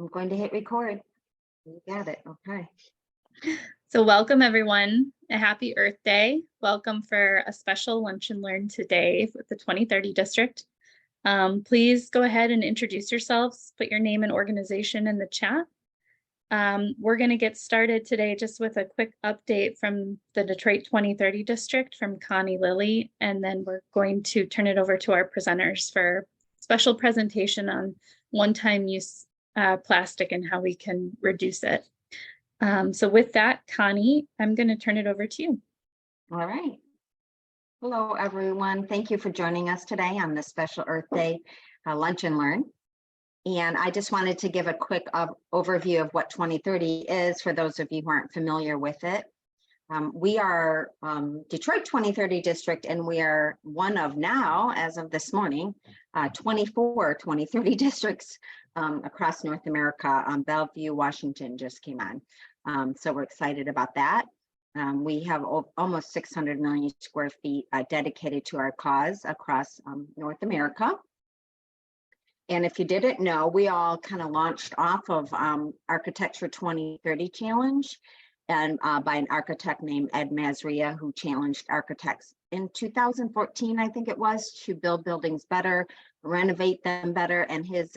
I'm going to hit record. You got it. Okay. So welcome everyone. A happy Earth Day. Welcome for a special lunch and learn today with the 2030 district. Please go ahead and introduce yourselves, put your name and organization in the chat. We're going to get started today just with a quick update from the Detroit 2030 district from Connie Lilly, and then we're going to turn it over to our presenters for a special presentation on one-time use plastic and how we can reduce it. So with that, Connie, I'm going to turn it over to you. All right. Hello, everyone. Thank you for joining us today on this special Earth Day lunch and learn. And I just wanted to give a quick overview of what 2030 is for those of you who aren't familiar with it. We are Detroit 2030 district, and we are one of now, as of this morning, 24 2030 districts across North America. Bellevue, Washington just came on. So we're excited about that. We have almost 600 million square feet dedicated to our cause across North America. And if you didn't know, we all kind of launched off of Architecture 2030 Challenge, and by an architect named Ed Mazria, who challenged architects in 2014, I think it was, to build buildings better, renovate them better. And his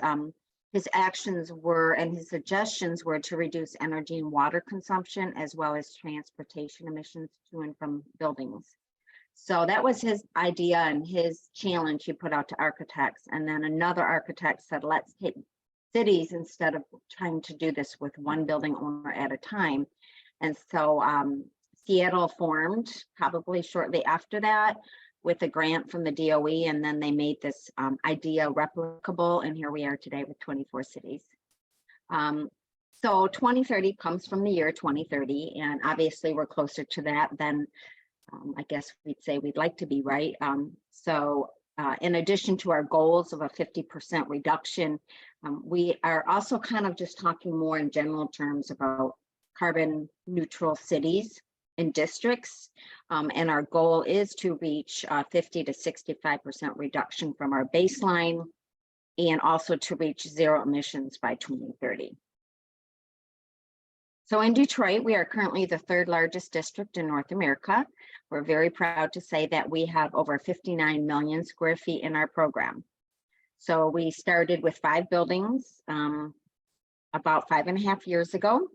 actions were, and his suggestions were, to reduce energy and water consumption, as well as transportation emissions to and from buildings. So that was his idea and his challenge he put out to architects. And then another architect said, let's take cities instead of trying to do this with one building owner at a time. And so Seattle formed probably shortly after that with a grant from the DOE, and then they made this idea replicable, and here we are today with 24 cities. So 2030 comes from the year 2030, and obviously we're closer to that than I guess we'd say we'd like to be, right? So in addition to our goals of a 50% reduction, we are also kind of just talking more in general terms about carbon neutral cities and districts. And our goal is to reach 50 to 65% reduction from our baseline, and also to reach zero emissions by 2030. So in Detroit, we are currently the third largest district in North America. We're very proud to say that we have over 59 million square feet in our program. So we started with 5 buildings about 5.5 years ago.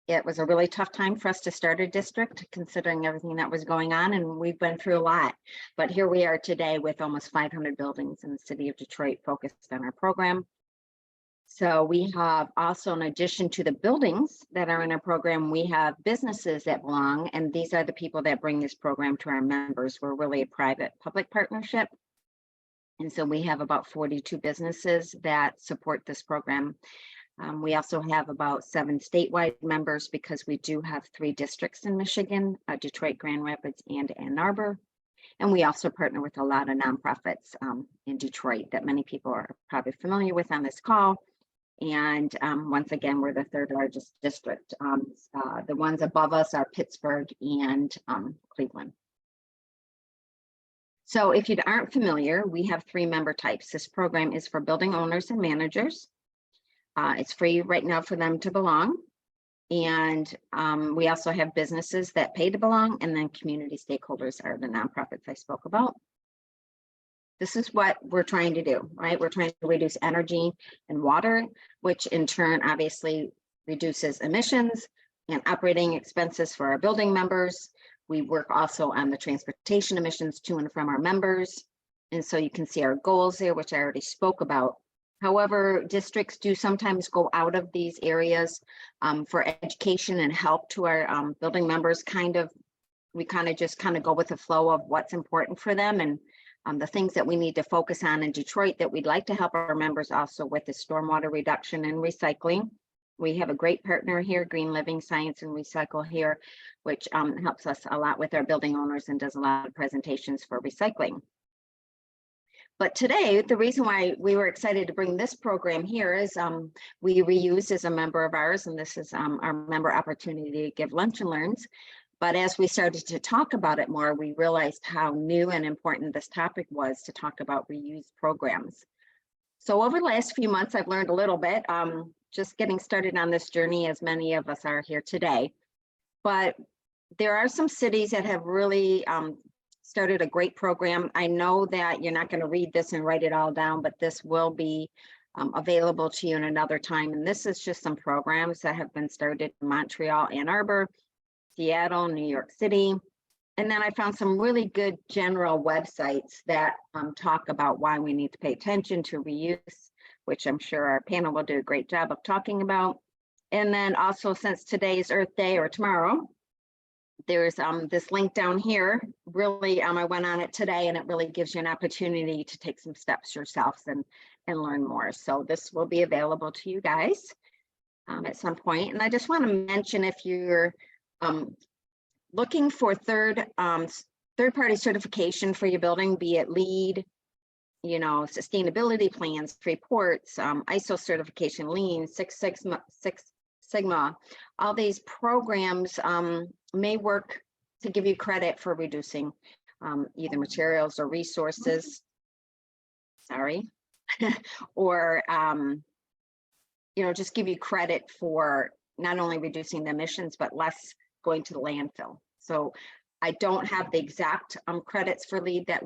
It was a really tough time for us to start a district, considering everything that was going on, and we've been through a lot. But here we are today with almost 500 buildings in the city of Detroit focused on our program. So we have also, in addition to the buildings that are in our program, we have businesses that belong, and these are the people that bring this program to our members. We're really a private-public partnership. And so we have about 42 businesses that support this program. We also have about 7 statewide members, because we do have 3 districts in Michigan, Detroit, Grand Rapids, and Ann Arbor. And we also partner with a lot of nonprofits in Detroit that many people are probably familiar with on this call. And once again, we're the third largest district. The ones above us are Pittsburgh and Cleveland. So if you aren't familiar, we have 3 member types. This program is for building owners and managers. It's free right now for them to belong. And we also have businesses that pay to belong, and then community stakeholders are the nonprofits I spoke about. This is what we're trying to do, right? We're trying to reduce energy and water, which in turn obviously reduces emissions and operating expenses for our building members. We work also on the transportation emissions to and from our members. And so you can see our goals there, which I already spoke about. However, districts do sometimes go out of these areas for education and help to our building members. We just go with the flow of what's important for them, and the things that we need to focus on in Detroit that we'd like to help our members also with is stormwater reduction and recycling. We have a great partner here, Green Living Science and Recycle here, which helps us a lot with our building owners and does a lot of presentations for recycling. But today, the reason why we were excited to bring this program here is we reuse as a member of ours, and this is our member opportunity to give lunch and learns. But as we started to talk about it more, we realized how new and important this topic was to talk about reuse programs. So over the last few months, I've learned a little bit. just getting started on this journey, as many of us are here today. But there are some cities that have really started a great program. I know that you're not going to read this and write it all down, but this will be available to you in another time. And this is just some programs that have been started in Montreal, Ann Arbor, Seattle, New York City. And then I found some really good general websites that talk about why we need to pay attention to reuse, which I'm sure our panel will do a great job of talking about. And then also, since today is Earth Day, or tomorrow, there's this link down here. Really, I went on it today, and it really gives you an opportunity to take some steps yourselves and learn more. So this will be available to you guys at some point. And I just want to mention, if you're looking for third-party certification for your building, be it LEED, sustainability plans, reports, ISO certification, Lean, Six Sigma, all these programs may work to give you credit for reducing either materials or resources, or just give you credit for not only reducing the emissions, but less going to the landfill. So I don't have the exact credits for LEED that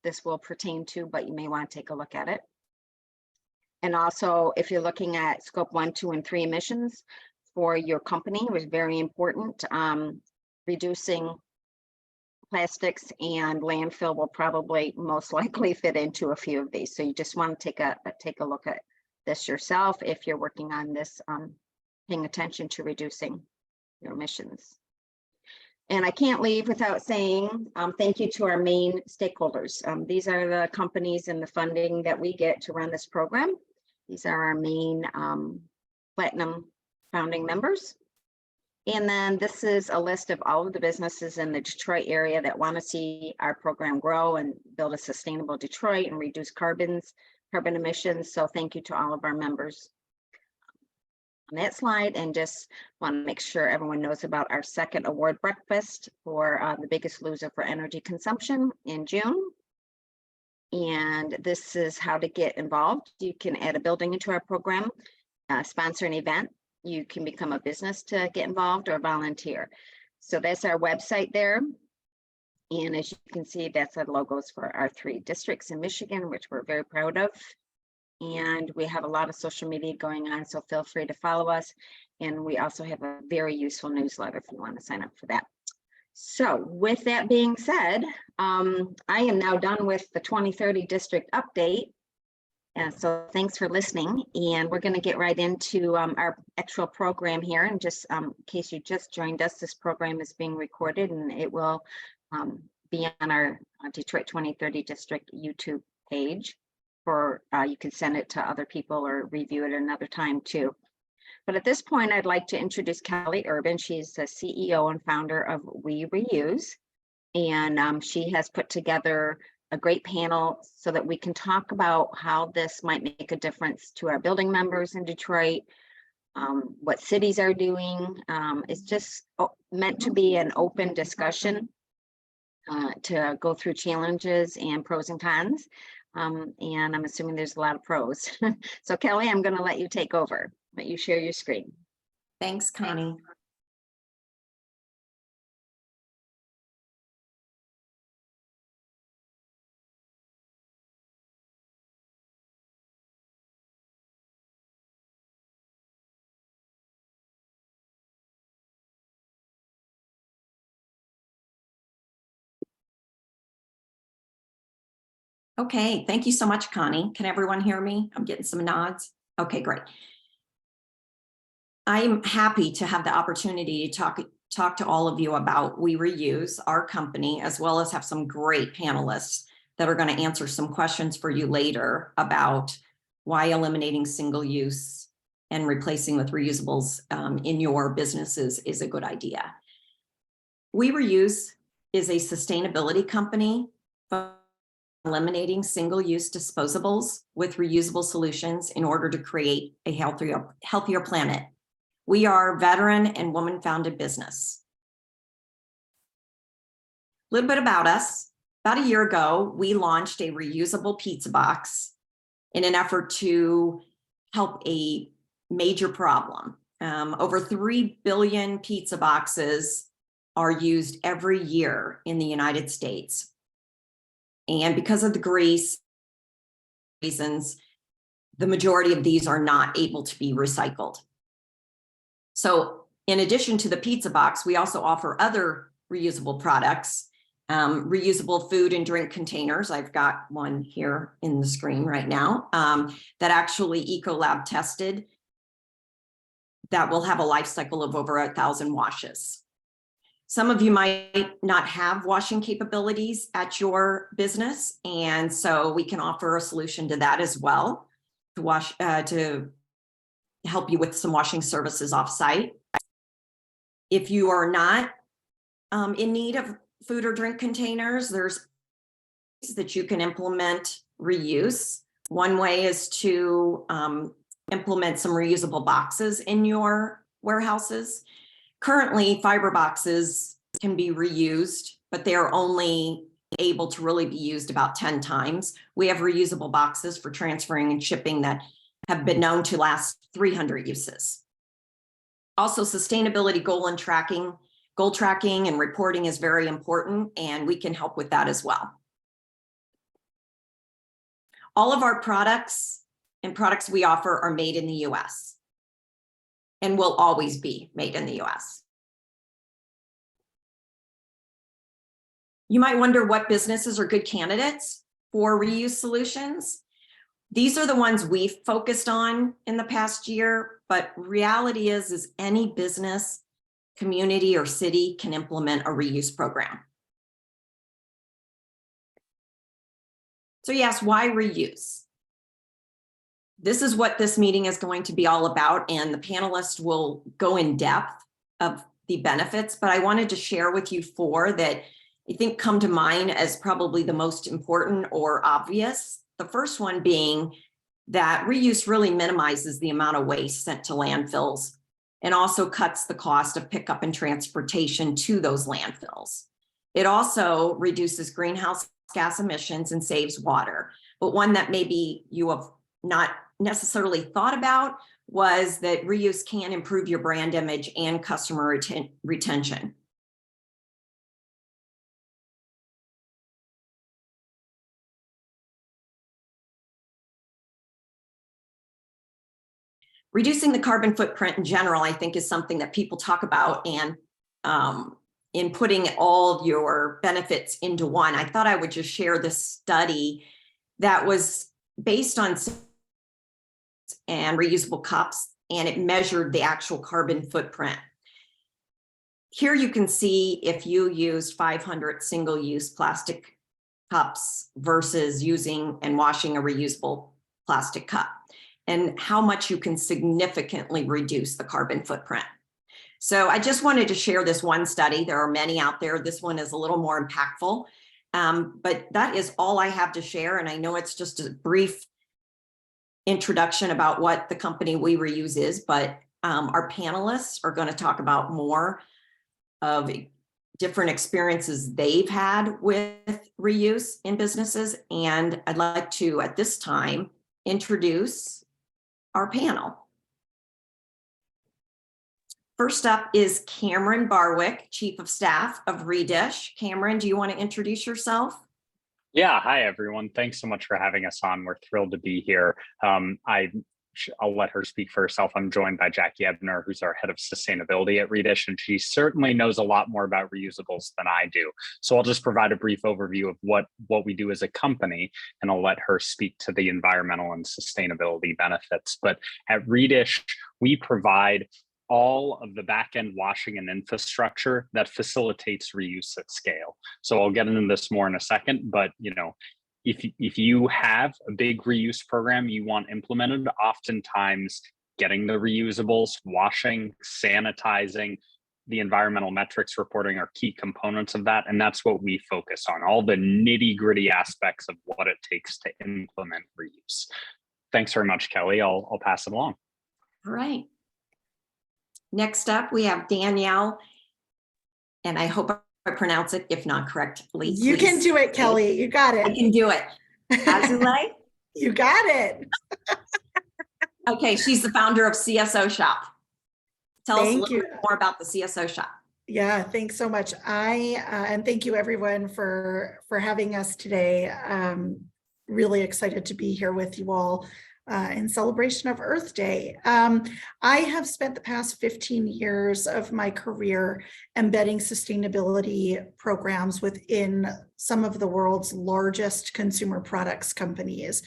this will pertain to, but you may want to take a look at it. And also, if you're looking at scope 1, 2, and 3 emissions for your company, it was very important. Reducing plastics and landfill will probably most likely fit into a few of these. So you just want to take a look at this yourself if you're working on this, paying attention to reducing your emissions. And I can't leave without saying thank you to our main stakeholders. These are the companies and the funding that we get to run this program. These are our main Platinum founding members. And then this is a list of all of the businesses in the Detroit area that want to see our program grow and build a sustainable Detroit and reduce carbon emissions. So thank you to all of our members on that slide. And just want to make sure everyone knows about our second award breakfast for the biggest loser for energy consumption in June. And this is how to get involved. You can add a building into our program, sponsor an event. You can become a business to get involved, or volunteer. So that's our website there. And as you can see, that's our logos for our 3 districts in Michigan, which we're very proud of. And we have a lot of social media going on, so feel free to follow us. And we also have a very useful newsletter if you want to sign up for that. So with that being said, I am now done with the 2030 district update. And so thanks for listening. And we're going to get right into our actual program here. And just in case you just joined us, this program is being recorded, and it will be on our Detroit 2030 district YouTube page. You can send it to other people or review it another time too. But at this point, I'd like to introduce Kelly Urban. She's the CEO and founder of We Reuse. And she has put together a great panel so that we can talk about how this might make a difference to our building members in Detroit, what cities are doing. It's just meant to be an open discussion to go through challenges and pros and cons. And I'm assuming there's a lot of pros. So Kelly, I'm going to let you take over, let you share your screen. Thanks, Connie. Okay, thank you so much, Connie. Can everyone hear me? I'm getting some nods. Okay, great. I'm happy to have the opportunity to talk to all of you about We Reuse, our company, as well as have some great panelists that are going to answer some questions for you later about why eliminating single use and replacing with reusables in your businesses is a good idea. We Reuse is a sustainability company eliminating single-use disposables with reusable solutions in order to create a healthier planet. We are a veteran and woman-founded business. A little bit about us. About a year ago, we launched a reusable pizza box in an effort to help a major problem. Over 3 billion pizza boxes are used every year in the United States. And because of the grease reasons, the majority of these are not able to be recycled. So in addition to the pizza box, we also offer other reusable products, reusable food and drink containers. I've got one here in the screen right now that actually Ecolab tested that will have a life cycle of over 1,000 washes. Some of you might not have washing capabilities at your business, and so we can offer a solution to that as well to help you with some washing services offsite. If you are not in need of food or drink containers, there's ways that you can implement reuse. One way is to implement some reusable boxes in your warehouses. Currently, fiber boxes can be reused, but they are only able to really be used about 10 times. We have reusable boxes for transferring and shipping that have been known to last 300 uses. Also, sustainability goal tracking and reporting is very important, and we can help with that as well. All of our products and products we offer are made in the US and will always be made in the US. You might wonder what businesses are good candidates for reuse solutions. These are the ones we've focused on in the past year, but reality is any business, community, or city can implement a reuse program. So yes, why reuse? This is what this meeting is going to be all about, and the panelists will go in depth of the benefits, but I wanted to share with you 4 that I think come to mind as probably the most important or obvious. The first one being that reuse really minimizes the amount of waste sent to landfills and also cuts the cost of pickup and transportation to those landfills. It also reduces greenhouse gas emissions and saves water. But one that maybe you have not necessarily thought about was that reuse can improve your brand image and customer retention. Reducing the carbon footprint in general, I think, is something that people talk about, and in putting all your benefits into one, I thought I would just share this study that was based on and reusable cups, and it measured the actual carbon footprint. Here you can see if you used 500 single-use plastic cups versus using and washing a reusable plastic cup, and how much you can significantly reduce the carbon footprint. So I just wanted to share this one study. There are many out there. This one is a little more impactful, but that is all I have to share. And I know it's just a brief introduction about what the company We Reuse is, but our panelists are going to talk about more of different experiences they've had with reuse in businesses. And I'd like to, at this time, introduce our panel. First up is Cameron Barwick, Chief of Staff of Redish. Cameron, do you want to introduce yourself? Yeah, hi everyone. Thanks so much for having us on. We're thrilled to be here. I'll let her speak for herself. I'm joined by Jackie Ebner, who's our head of sustainability at Redish, and she certainly knows a lot more about reusables than I do. So I'll just provide a brief overview of what we do as a company, and I'll let her speak to the environmental and sustainability benefits. But at Redish, we provide all of the back-end washing and infrastructure that facilitates reuse at scale. So I'll get into this more in a second, but if you have a big reuse program you want implemented, oftentimes getting the reusables, washing, sanitizing, the environmental metrics reporting are key components of that. And that's what we focus on, all the nitty-gritty aspects of what it takes to implement reuse. Thanks very much, Kelly. I'll pass it along. All right. Next up, we have Danielle, and I hope I pronounce it, if not correctly. You can do it, Kelly. You got it. I can do it. Azulay? You got it. Okay, she's the founder of CSO Shop. Tell us a Thank little you. bit more about the CSO Shop. Yeah, thanks so much. And thank you everyone for having us today. Really excited to be here with you all in celebration of Earth Day. I have spent the past 15 years of my career embedding sustainability programs within some of the world's largest consumer products companies.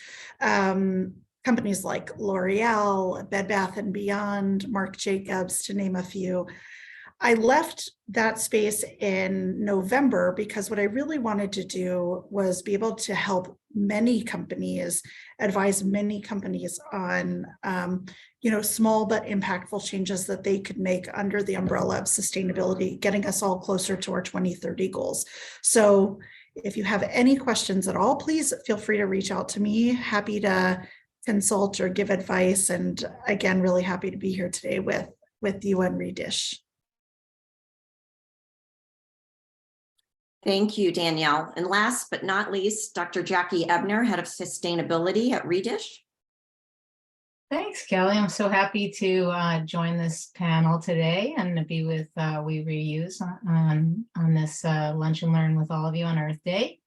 Companies like L'Oreal, Bed Bath & Beyond, Marc Jacobs, to name a few. I left that space in November because what I really wanted to do was be able to help many companies, advise many companies on small but impactful changes that they could make under the umbrella of sustainability, getting us all closer to our 2030 goals. So if you have any questions at all, please feel free to reach out to me. Happy to consult or give advice. And again, really happy to be here today with you and Redish. Thank you, Danielle. And last but not least, Dr. Jackie Ebner, Head of Sustainability at Redish. Thanks, Kelly. I'm so happy to join this panel today and to be with We Reuse on this Lunch and Learn with all of you on Earth Day.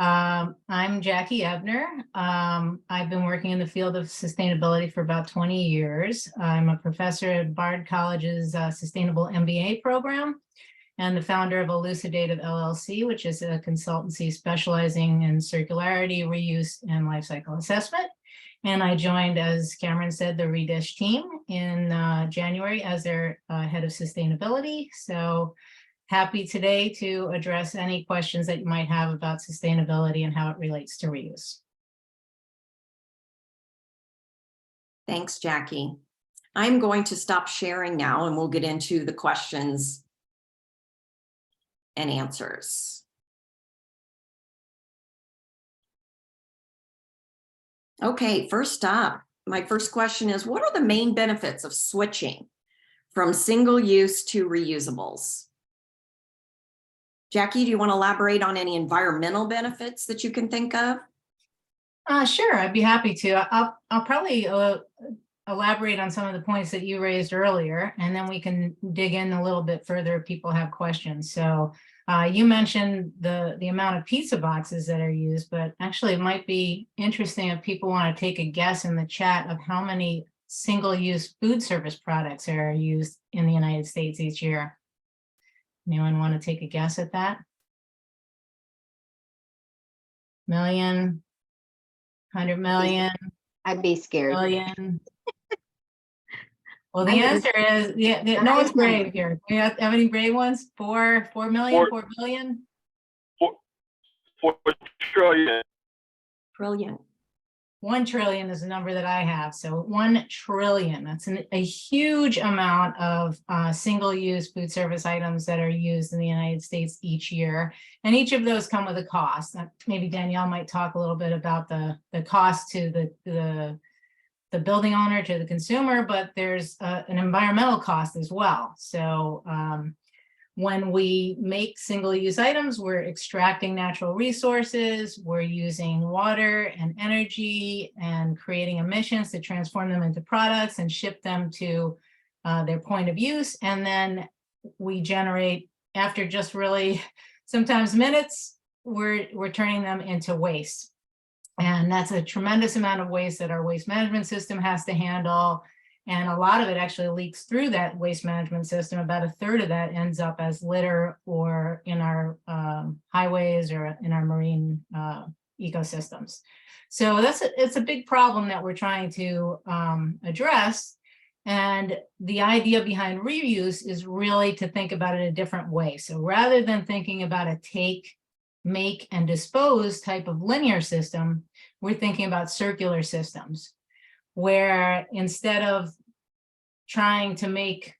I'm Jackie Ebner. I've been working in the field of sustainability for about 20 years. I'm a professor at Bard College's Sustainable MBA program, and the founder of Elucidative LLC, which is a consultancy specializing in circularity, reuse, and life cycle assessment. And I joined, as Cameron said, the Redish team in January as their head of sustainability. So happy today to address any questions that you might have about sustainability and how it relates to reuse. Thanks, Jackie. I'm going to stop sharing now and we'll get into the questions and answers. Okay, first up, my first question is, what are the main benefits of switching from single-use to reusables? Jackie, do you want to elaborate on any environmental benefits that you can think of? Sure, I'd be happy to. I'll probably elaborate on some of the points that you raised earlier, and then we can dig in a little bit further if people have questions. So you mentioned the amount of pizza boxes that are used, but actually it might be interesting if people want to take a guess in the chat of how many single-use food service products are used in the United States each year. Anyone want to take a guess at that? Million, 100 million, I'd be scared. billion. Well, the answer is, no one's brave here. We have any brave ones? 4 million, 4 billion? 4 trillion. Brilliant. 1 trillion is the number that I have. So 1 trillion, that's a huge amount of single-use food service items that are used in the United States each year. And each of those come with a cost. Maybe Danielle might talk a little bit about the cost to the building owner, to the consumer, but there's an environmental cost as well. So when we make single-use items, we're extracting natural resources, we're using water and energy and creating emissions to transform them into products and ship them to their point of use. And then we generate, after just really sometimes minutes, we're turning them into waste. And that's a tremendous amount of waste that our waste management system has to handle. And a lot of it actually leaks through that waste management system. About a third of that ends up as litter or in our highways or in our marine ecosystems. So it's a big problem that we're trying to address. And the idea behind reuse is really to think about it a different way. So rather than thinking about a take, make, and dispose type of linear system, we're thinking about circular systems, where instead of trying to make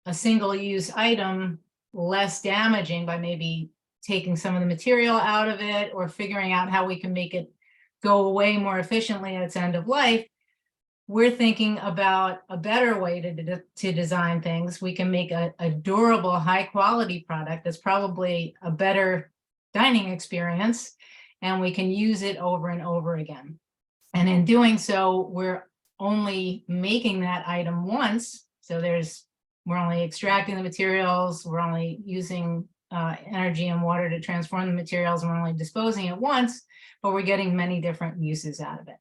a single-use item less damaging by maybe taking some of the material out of it or figuring out how we can make it go away more efficiently at its end of life, we're thinking about a better way to design things. We can make a durable, high-quality product that's probably a better dining experience, and we can use it over and over again. And in doing so, we're only making that item once. So we're only extracting the materials, we're only using energy and water to transform the materials, and we're only disposing it once, but we're getting many different uses out of it.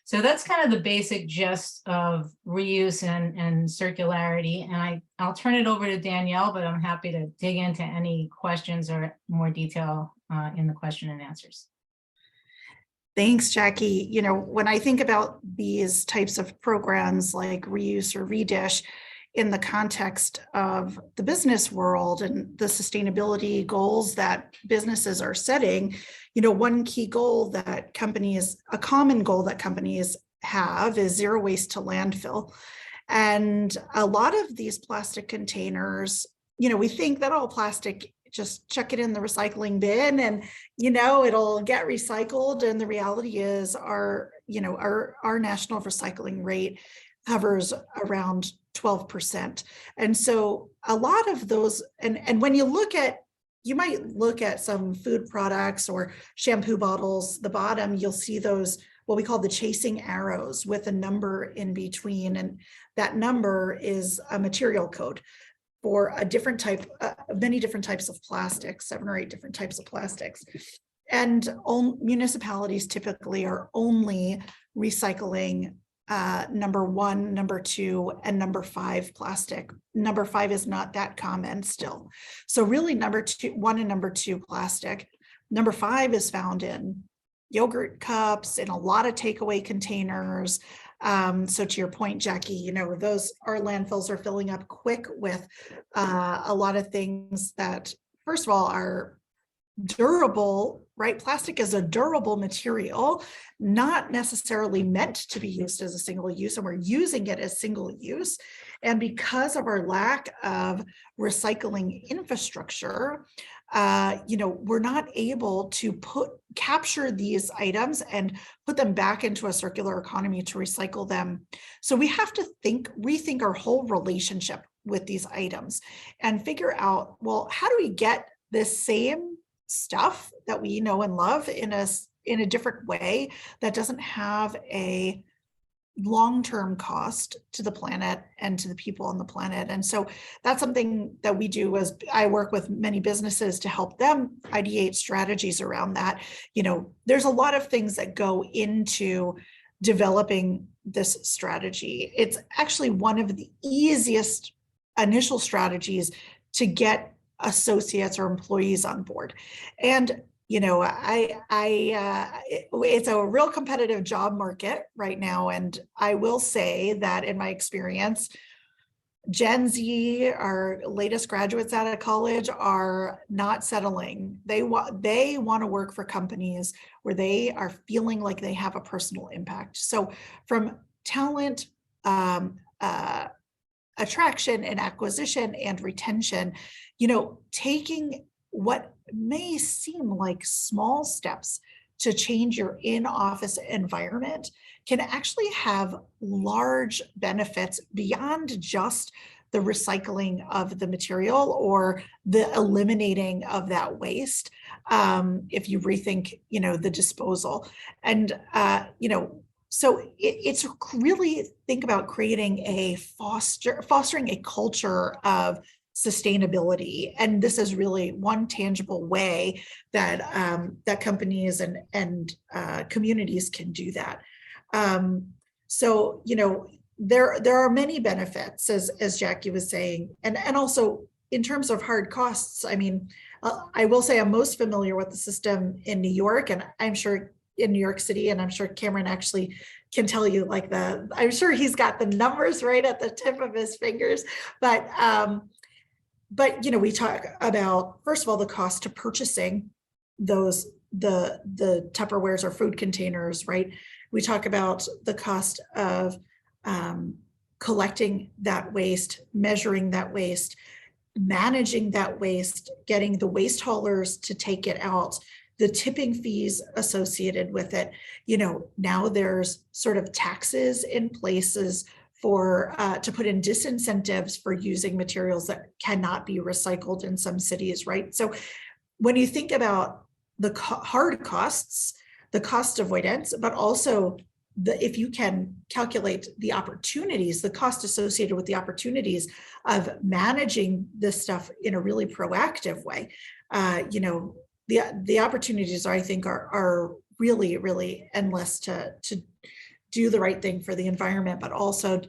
So that's kind of the basic gist of reuse and circularity. And I'll turn it over to Danielle, but I'm happy to dig into any questions or more detail in the question and answers. Thanks, Jackie. You know, when I think about these types of programs like reuse or redish in the context of the business world and the sustainability goals that businesses are setting, you know, one key goal that a common goal that companies have is zero waste to landfill. And a lot of these plastic containers, you know, we think that all plastic, just chuck it in the recycling bin and, you know, it'll get recycled. And the reality is our national recycling rate hovers around 12%. And so a lot of those, and when you might look at some food products or shampoo bottles, the bottom, you'll see those, what we call the chasing arrows with a number in between. And that number is a material code for a different type, many different types of plastics, 7 or 8 different types of plastics. And municipalities typically are only recycling number 1, number 2, and number 5 plastic. Number 5 is not that common still. So really number 1 and number 2 plastic. Number 5 is found in yogurt cups, in a lot of takeaway containers. So to your point, Jackie, you know, our landfills are filling up quick with a lot of things that, first of all, are durable, right? Plastic is a durable material, not necessarily meant to be used as a single use, and we're using it as single use. And because of our lack of recycling infrastructure, you know, we're not able to capture these items and put them back into a circular economy to recycle them. So we have to rethink our whole relationship with these items and figure out, well, how do we get this same stuff that we know and love in a different way that doesn't have a long-term cost to the planet and to the people on the planet. And so that's something that we do as I work with many businesses to help them ideate strategies around that. You know, there's a lot of things that go into developing this strategy. It's actually one of the easiest initial strategies to get associates or employees on board. And you know, it's a real competitive job market right now. And I will say that in my experience, Gen Z, our latest graduates out of college, are not settling. They want to work for companies where they are feeling like they have a personal impact. So from talent, attraction and acquisition and retention, you know, taking what may seem like small steps to change your in-office environment can actually have large benefits beyond just the recycling of the material or the eliminating of that waste. If you rethink, you know, the disposal and, you know, so it's really think about creating fostering a culture of sustainability. And this is really one tangible way that that companies and communities can do that. So, you know, there are many benefits, as Jackie was saying, and also in terms of hard costs. I mean, I will say I'm most familiar with the system in New York, and I'm sure in New York City, and I'm sure Cameron actually can tell you like I'm sure he's got the numbers right at the tip of his fingers, but you know, we talk about, first of all, the cost to purchasing the Tupperwares or food containers, right? We talk about the cost of collecting that waste, measuring that waste, managing that waste, getting the waste haulers to take it out, the tipping fees associated with it. You know, now there's sort of taxes in places for to put in disincentives for using materials that cannot be recycled in some cities, right? So when you think about the hard costs, the cost avoidance, but also if you can calculate the opportunities, the cost associated with the opportunities of managing this stuff in a really proactive way, the opportunities I think are really, really endless to do the right thing for the environment, but also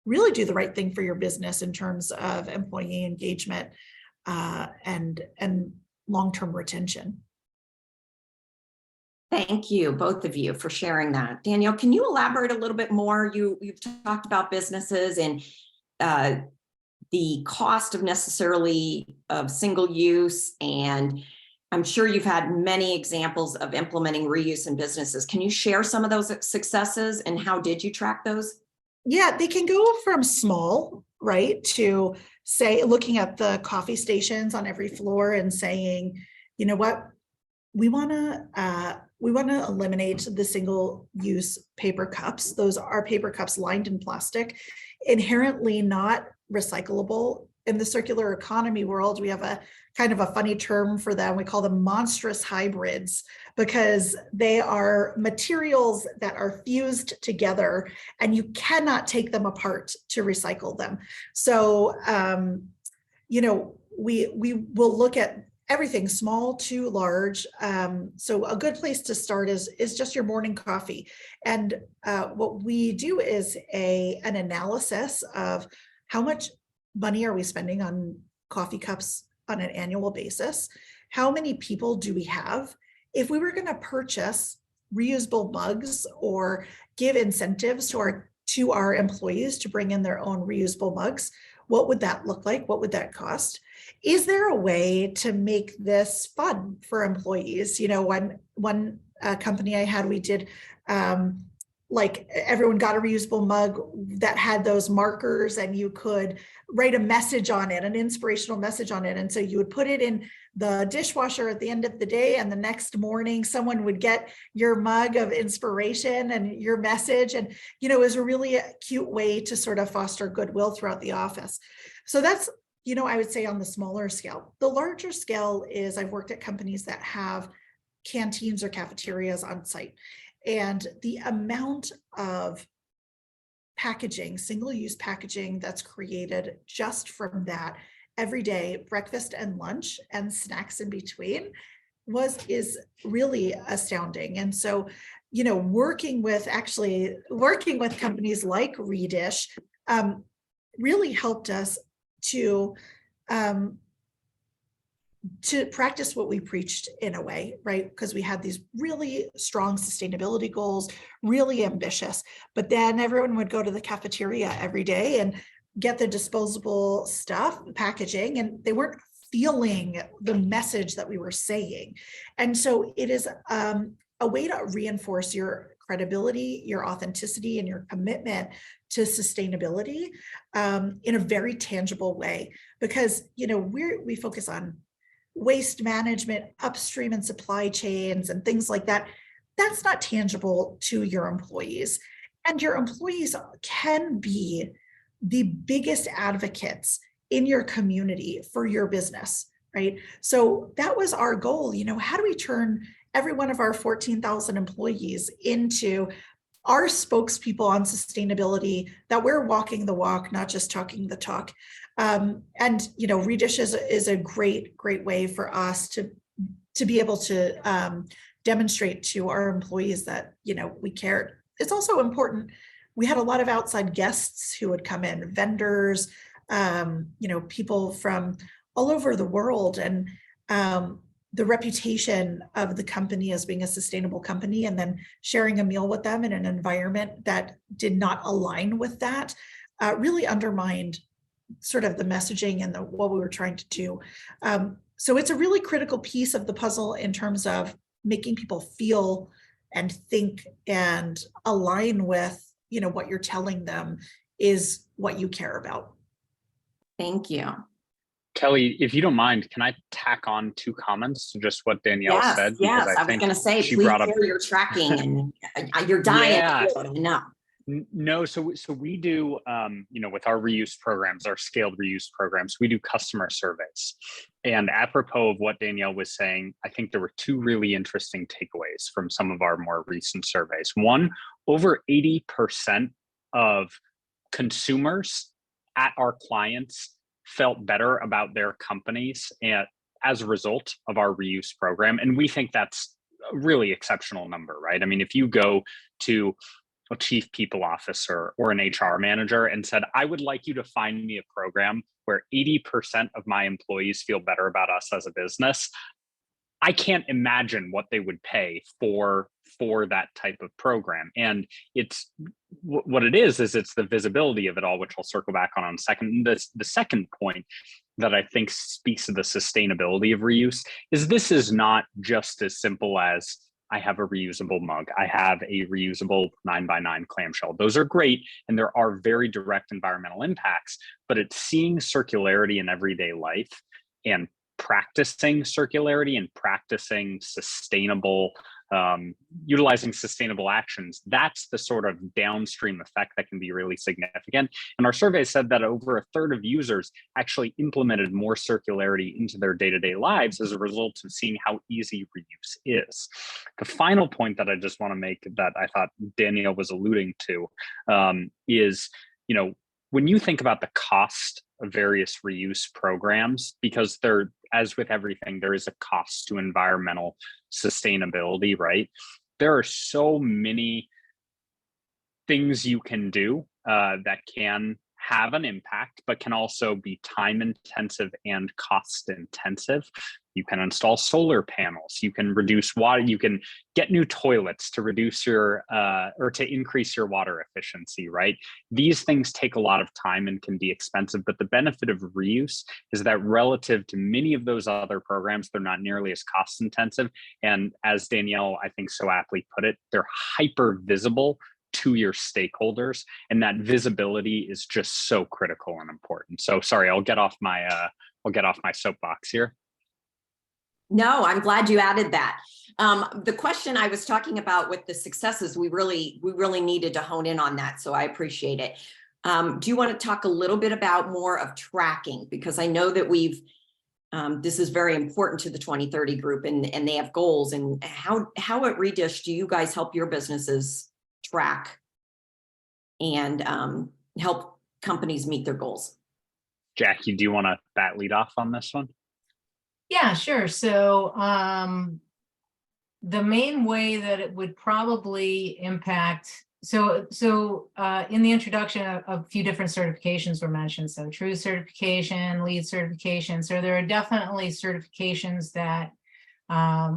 really do the right thing for your business in terms of employee engagement and long-term retention. Thank you, both of you, for sharing that. Danielle, can you elaborate a little bit more? You've talked about businesses and the cost of necessarily of single use, and I'm sure you've had many examples of implementing reuse in businesses. Can you share some of those successes and how did you track those? Yeah, they can go from small, right, to say looking at the coffee stations on every floor and saying, you know what, we want to eliminate the single-use paper cups. Those are paper cups lined in plastic, inherently not recyclable. In the circular economy world, we have a kind of a funny term for them. We call them monstrous hybrids because they are materials that are fused together and you cannot take them apart to recycle them. So, we will look at everything small to large. So a good place to start is just your morning coffee. And what we do is an analysis of how much money are we spending on coffee cups on an annual basis? How many people do we have? If we were going to purchase reusable mugs or give incentives to our employees to bring in their own reusable mugs, what would that look like? What would that cost? Is there a way to make this fun for employees? One company I had, we did like everyone got a reusable mug that had those markers and you could write a message on it, an inspirational message on it. And so you would put it in the dishwasher at the end of the day, and the next morning someone would get your mug of inspiration and your message. And, it was a really cute way to sort of foster goodwill throughout the office. So that's, I would say on the smaller scale. The larger scale is I've worked at companies that have canteens or cafeterias on site. And the amount of packaging, single-use packaging that's created just from that every day, breakfast and lunch and snacks in between is really astounding. And so, working with companies like Redish really helped us to practice what we preached in a way, right? Because we had these really strong sustainability goals, really ambitious, but then everyone would go to the cafeteria every day and get the disposable stuff, packaging, and they weren't feeling the message that we were saying. And so it is a way to reinforce your credibility, your authenticity, and your commitment to sustainability in a very tangible way. Because, we focus on waste management, upstream and supply chains and things like that. That's not tangible to your employees. And your employees can be the biggest advocates in your community for your business, right? So that was our goal. How do we turn every one of our 14,000 employees into our spokespeople on sustainability, that we're walking the walk, not just talking the talk. Redish is a great way for us to be able to demonstrate to our employees that, we cared. It's also important. We had a lot of outside guests who would come in, vendors, people from all over the world, and the reputation of the company as being a sustainable company, and then sharing a meal with them in an environment that did not align with that really undermined sort of the messaging and what we were trying to do. So it's a really critical piece of the puzzle in terms of making people feel and think and align with, what you're telling them is what you care about. Thank you. Kelly, if you don't mind, can I tack on 2 comments to just what Danielle said? Yes, Because I was going to say, she please brought up share your tracking and you're dying. Yeah. To do it, I know. No, so we do, with our reuse programs, our scaled reuse programs, we do customer surveys. And apropos of what Danielle was saying, I think there were two really interesting takeaways from some of our more recent surveys. One, over 80% of consumers at our clients felt better about their companies and as a result of our reuse program. And we think that's a really exceptional number, right? I mean, if you go to a chief people officer or an HR manager and said, I would like you to find me a program where 80% of my employees feel better about us as a business, I can't imagine what they would pay for that type of program. And it's what it is it's the visibility of it all, which I'll circle back on a second. The second point that I think speaks to the sustainability of reuse is this is not just as simple as I have a reusable mug, I have a reusable 9x9 clamshell. Those are great, and there are very direct environmental impacts, but it's seeing circularity in everyday life and practicing circularity and practicing sustainable, utilizing sustainable actions. That's the sort of downstream effect that can be really significant. And our survey said that over a third of users actually implemented more circularity into their day-to-day lives as a result of seeing how easy reuse is. The final point that I just want to make that I thought Danielle was alluding to is, when you think about the cost of various reuse programs, because there, as with everything, there is a cost to environmental sustainability, right? There are so many things you can do that can have an impact, but can also be time intensive and cost intensive. You can install solar panels, you can reduce water, you can get new toilets to reduce your or to increase your water efficiency, right? These things take a lot of time and can be expensive, but the benefit of reuse is that relative to many of those other programs, they're not nearly as cost intensive. And as Danielle, I think so aptly put it, they're hyper visible to your stakeholders, and that visibility is just so critical and important. So sorry, I'll get off my soapbox here. No, I'm glad you added that. The question I was talking about with the successes, we really needed to hone in on that. So I appreciate it. Do you want to talk a little bit about more of tracking? Because I know that this is very important to the 2030 group, and they have goals. And how at Redish do you guys help your businesses track and help companies meet their goals? Jackie, do you want to bat lead off on this one? Yeah, sure. So the main way that it would probably impact, so in the introduction, a few different certifications were mentioned. So true certification, LEED certification. So there are definitely certifications that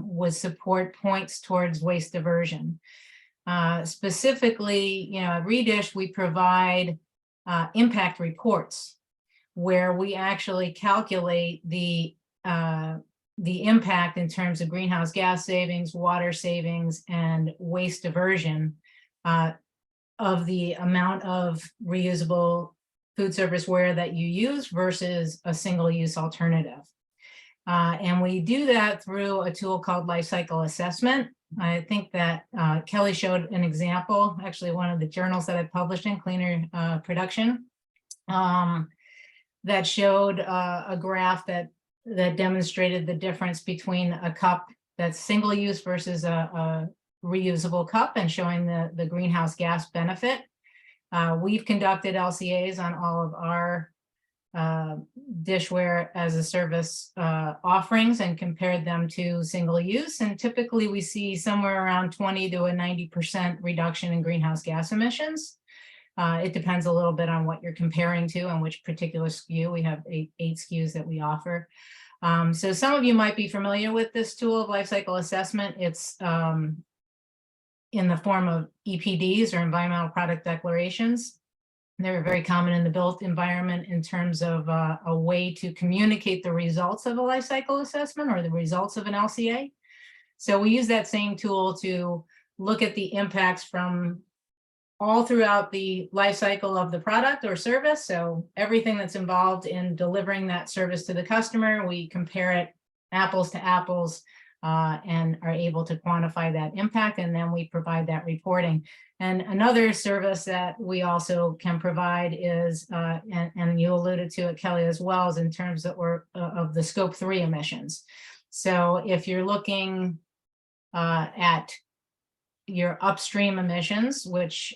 would support points towards waste diversion. Specifically, at Redish, we provide impact reports where we actually calculate the impact in terms of greenhouse gas savings, water savings, and waste diversion of the amount of reusable food service ware that you use versus a single-use alternative. And we do that through a tool called life cycle assessment. I think that Kelly showed an example, actually one of the journals that I published in Cleaner Production, that showed a graph that demonstrated the difference between a cup that's single use versus a reusable cup, and showing the greenhouse gas benefit. We've conducted LCAs on all of our dishware as a service offerings and compared them to single use. And typically we see somewhere around 20 to a 90% reduction in greenhouse gas emissions. It depends a little bit on what you're comparing to and which particular SKU. We have eight SKUs that we offer. So some of you might be familiar with this tool of life cycle assessment. It's in the form of EPDs, or environmental product declarations. They're very common in the built environment in terms of a way to communicate the results of a life cycle assessment or the results of an LCA. So we use that same tool to look at the impacts from all throughout the life cycle of the product or service. So everything that's involved in delivering that service to the customer, we compare it apples to apples and are able to quantify that impact, and then we provide that reporting. And another service that we also can provide is, and you alluded to it, Kelly, as well, is in terms of the scope 3 emissions. So if you're looking at your upstream emissions, which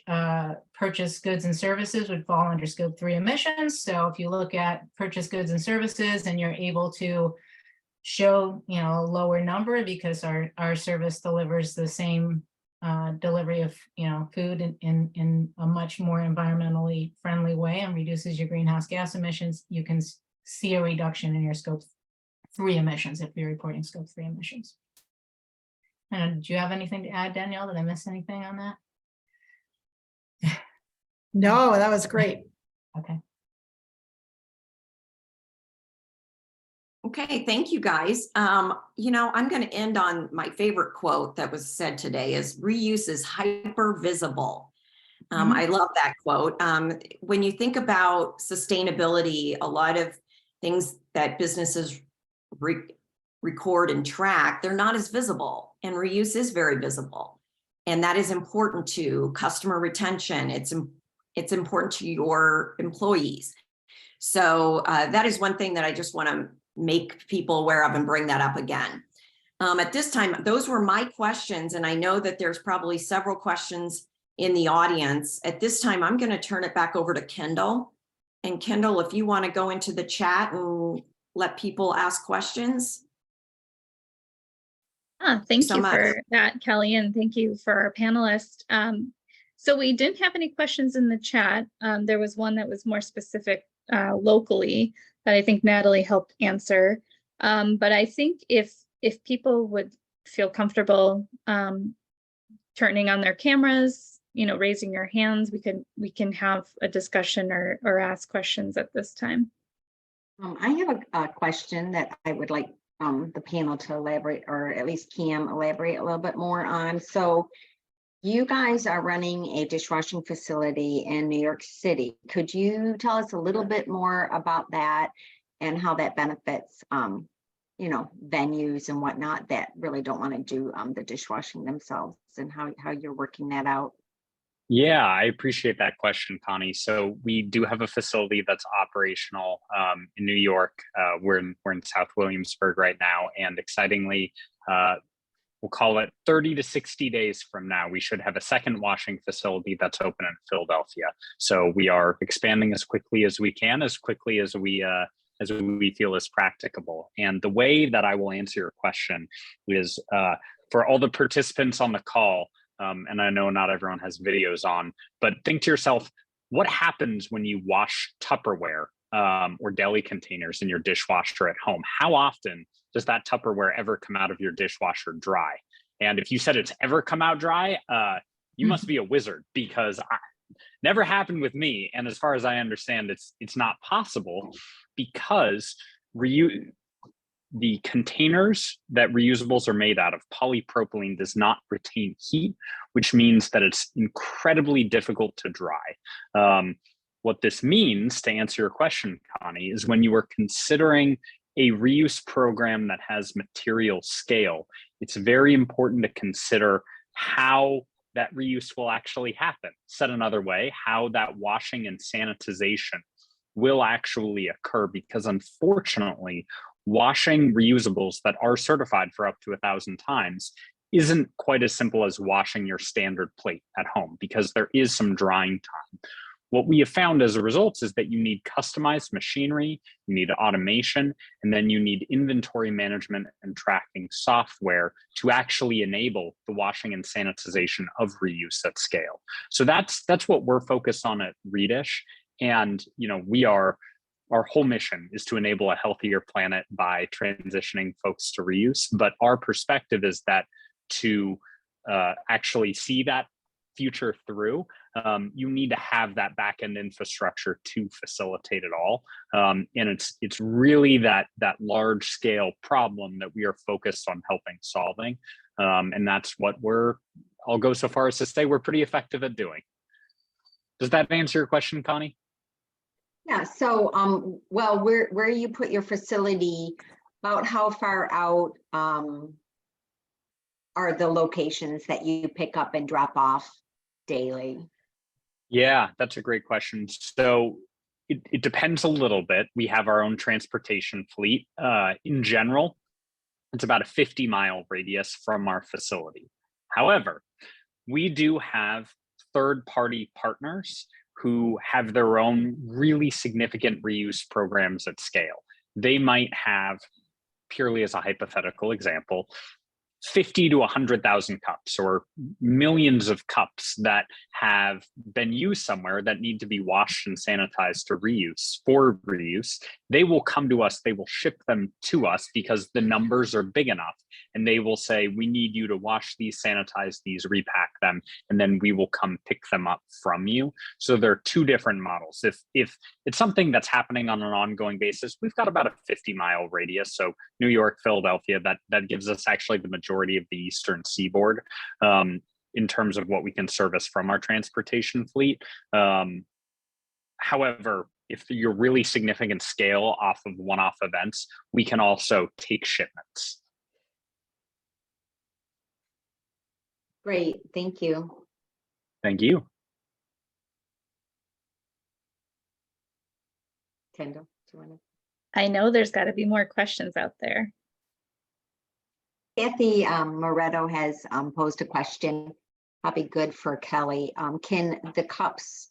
purchased goods and services would fall under scope 3 emissions. So if you look at purchased goods and services and you're able to show, a lower number because our service delivers the same delivery of, food in a much more environmentally friendly way and reduces your greenhouse gas emissions, you can see a reduction in your scope 3 emissions if you're reporting scope 3 emissions. And do you have anything to add, Danielle? Did I miss anything on that? No, that was great. Okay. Okay, thank you guys. I'm going to end on my favorite quote that was said today is reuse is hyper visible. I love that quote. When you think about sustainability, a lot of things that businesses record and track, they're not as visible, and reuse is very visible. And that is important to customer retention. It's important to your employees. So that is one thing that I just want to make people aware of and bring that up again. At this time, those were my questions, and I know that there's probably several questions in the audience. At this time, I'm going to turn it back over to Kendall. And Kendall, if you want to go into the chat and let people ask questions. Thank you for that, Kelly, and thank you for our panelists. So we didn't have any questions in the chat. There was one that was more specific locally that I think Natalie helped answer. But I think if people would feel comfortable turning on their cameras, raising your hands, we can have a discussion or ask questions at this time. I have a question that I would like the panel to elaborate, or at least Cam elaborate a little bit more on. So you guys are running a dishwashing facility in New York City. Could you tell us a little bit more about that and how that benefits, venues and whatnot that really don't want to do the dishwashing themselves, and how you're working that out? Yeah, I appreciate that question, Connie. So we do have a facility that's operational in New York. We're in South Williamsburg right now, and excitingly, we'll call it 30 to 60 days from now, we should have a second washing facility that's open in Philadelphia. So we are expanding as quickly as we can, as quickly as we feel is practicable. And the way that I will answer your question is for all the participants on the call. And I know not everyone has videos on, but think to yourself, what happens when you wash Tupperware or deli containers in your dishwasher at home? How often does that Tupperware ever come out of your dishwasher dry? And if you said it's ever come out dry, you must be a wizard, because never happened with me. And as far as I understand, it's not possible, because the containers that reusables are made out of, polypropylene, does not retain heat, which means that it's incredibly difficult to dry. What this means, to answer your question, Connie, is when you are considering a reuse program that has material scale, it's very important to consider how that reuse will actually happen. Said another way, how that washing and sanitization will actually occur, because unfortunately, washing reusables that are certified for up to 1,000 times isn't quite as simple as washing your standard plate at home, because there is some drying time. What we have found as a result is that you need customized machinery, you need automation, and then you need inventory management and tracking software to actually enable the washing and sanitization of reuse at scale. So that's what we're focused on at Redish. And our whole mission is to enable a healthier planet by transitioning folks to reuse. But our perspective is that to actually see that future through, you need to have that back-end infrastructure to facilitate it all. And it's really that large-scale problem that we are focused on helping solving. And that's what I'll go so far as to say we're pretty effective at doing. Does that answer your question, Connie? Yeah, so where you put your facility, about how far out are the locations that you pick up and drop off daily? Yeah, that's a great question. So it depends a little bit. We have our own transportation fleet. In general, it's about a 50-mile radius from our facility. However, we do have third-party partners who have their own really significant reuse programs at scale. They might have, purely as a hypothetical example, 50 to 100,000 cups or millions of cups that have been used somewhere that need to be washed and sanitized for reuse. They will come to us, they will ship them to us because the numbers are big enough. And they will say, we need you to wash these, sanitize these, repack them, and then we will come pick them up from you. So there are two different models. If it's something that's happening on an ongoing basis, we've got about a 50-mile radius. So New York, Philadelphia, that gives us actually the majority of the Eastern Seaboard in terms of what we can service from our transportation fleet. However, if you're really significant scale off of one-off events, we can also take shipments. Great, thank you. Thank you. Kendall, do you want to? I know there's got to be more questions out there. Kathy Moretto has posed a question, probably good for Kelly. Can the cups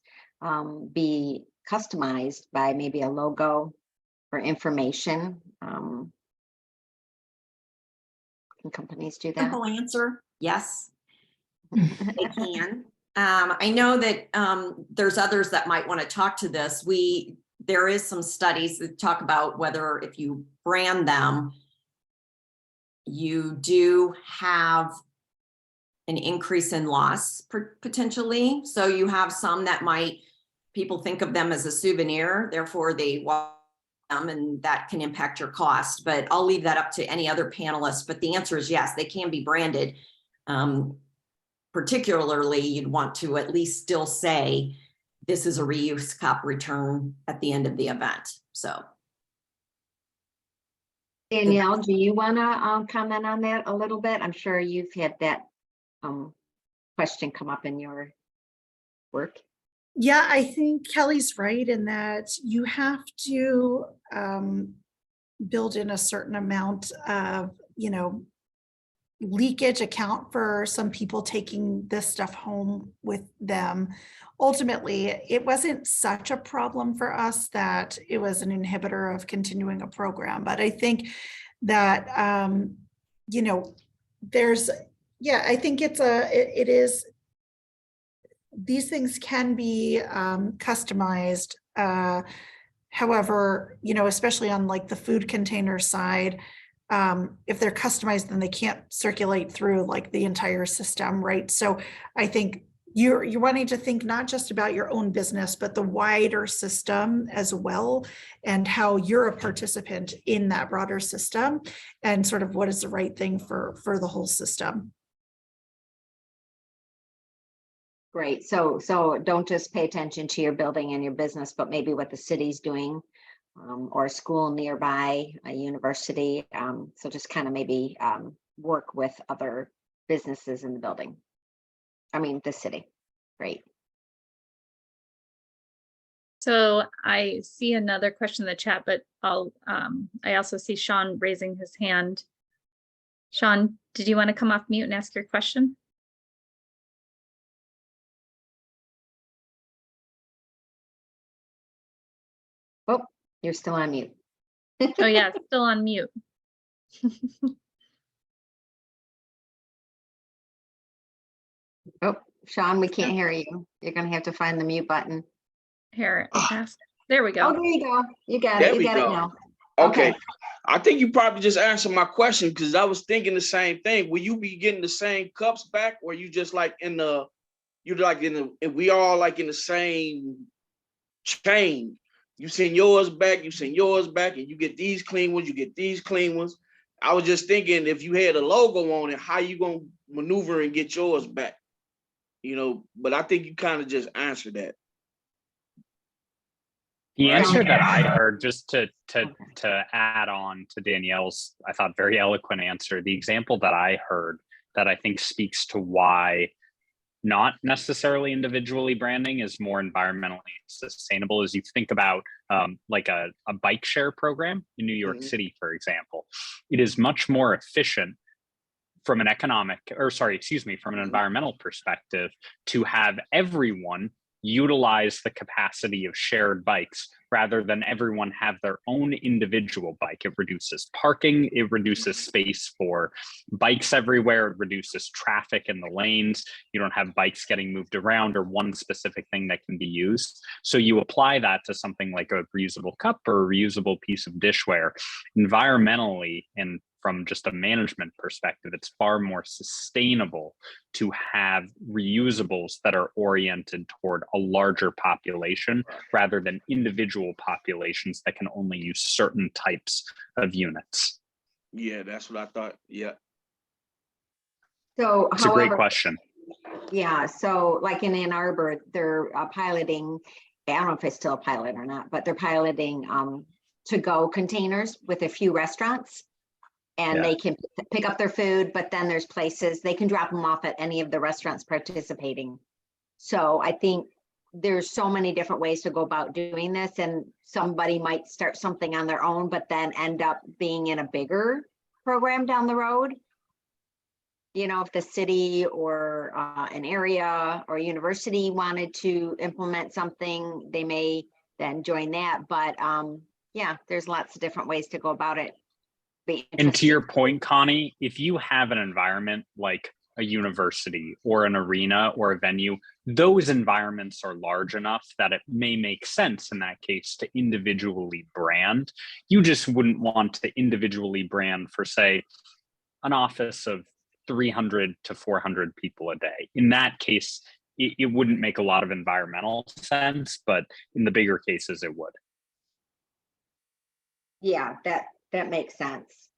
be customized by maybe a logo or information? Can companies do that? Simple answer, yes, they can. I know that there's others that might want to talk to this. There is some studies that talk about whether if you brand them, you do have an increase in loss potentially. So you have some that people think of them as a souvenir, therefore they want them, and that can impact your cost. But I'll leave that up to any other panelists. But the answer is yes, they can be branded. Particularly, you'd want to at least still say, this is a reuse cup return at the end of the event. So. Danielle, do you want to comment on that a little bit? I'm sure you've had that question come up in your work. Yeah, I think Kelly's right in that you have to build in a certain amount of, leakage account for some people taking this stuff home with them. Ultimately, it wasn't such a problem for us that it was an inhibitor of continuing a program. But I think that, I think it is, these things can be customized. However, especially on like the food container side, if they're customized, then they can't circulate through like the entire system, right? So I think you're wanting to think not just about your own business, but the wider system as well, and how you're a participant in that broader system, and sort of what is the right thing for the whole system. Great. So don't just pay attention to your building and your business, but maybe what the city's doing, or a school nearby, a university. So just kind of maybe work with other businesses in the building. The city. Great. So I see another question in the chat, but I also see Sean raising his hand. Sean, did you want to come off mute and ask your question? Oh, you're still on mute. Oh yeah, still on mute. Oh, Sean, we can't hear you. You're going to have to find the mute button. Here, there we go. Oh, there you go. You got There it. You we got go. it now. Okay. I think you probably just answered my question, because I was thinking the same thing. Will you be getting the same cups back, or you just like we all like in the same chain? You send yours back, and you get these clean ones, you get these clean ones. I was just thinking, if you had a logo on it, how you gonna maneuver and get yours back? But I think you kind of just answered that. The answer that I heard, just to add on to Danielle's, I thought, very eloquent answer, the example that I heard that I think speaks to why not necessarily individually branding is more environmentally sustainable. As you think about like a bike share program in New York City, for example, it is much more efficient from an from an environmental perspective to have everyone utilize the capacity of shared bikes rather than everyone have their own individual bike. It reduces parking, it reduces space for bikes everywhere, it reduces traffic in the lanes. You don't have bikes getting moved around or one specific thing that can be used. So you apply that to something like a reusable cup or a reusable piece of dishware. Environmentally and from just a management perspective, it's far more sustainable to have reusables that are oriented toward a larger population rather than individual populations that can only use certain types of units. Yeah, that's what I thought. Yeah. So, It's a great question. Yeah, so like in Ann Arbor, they're piloting, I don't know if it's still a pilot or not, but they're piloting to-go containers with a few restaurants. And they can pick up their food, but then there's places they can drop them off at any of the restaurants participating. So I think there's so many different ways to go about doing this, and somebody might start something on their own, but then end up being in a bigger program down the road. You know, if the city or an area or university wanted to implement something, they may then join that. But yeah, there's lots of different ways to go about it. And to your point, Connie, if you have an environment like a university or an arena or a venue, those environments are large enough that it may make sense in that case to individually brand. You just wouldn't want to individually brand for, say, an office of 300 to 400 people a day. In that case, it wouldn't make a lot of environmental sense, but in the bigger cases, it would. Yeah, that makes sense.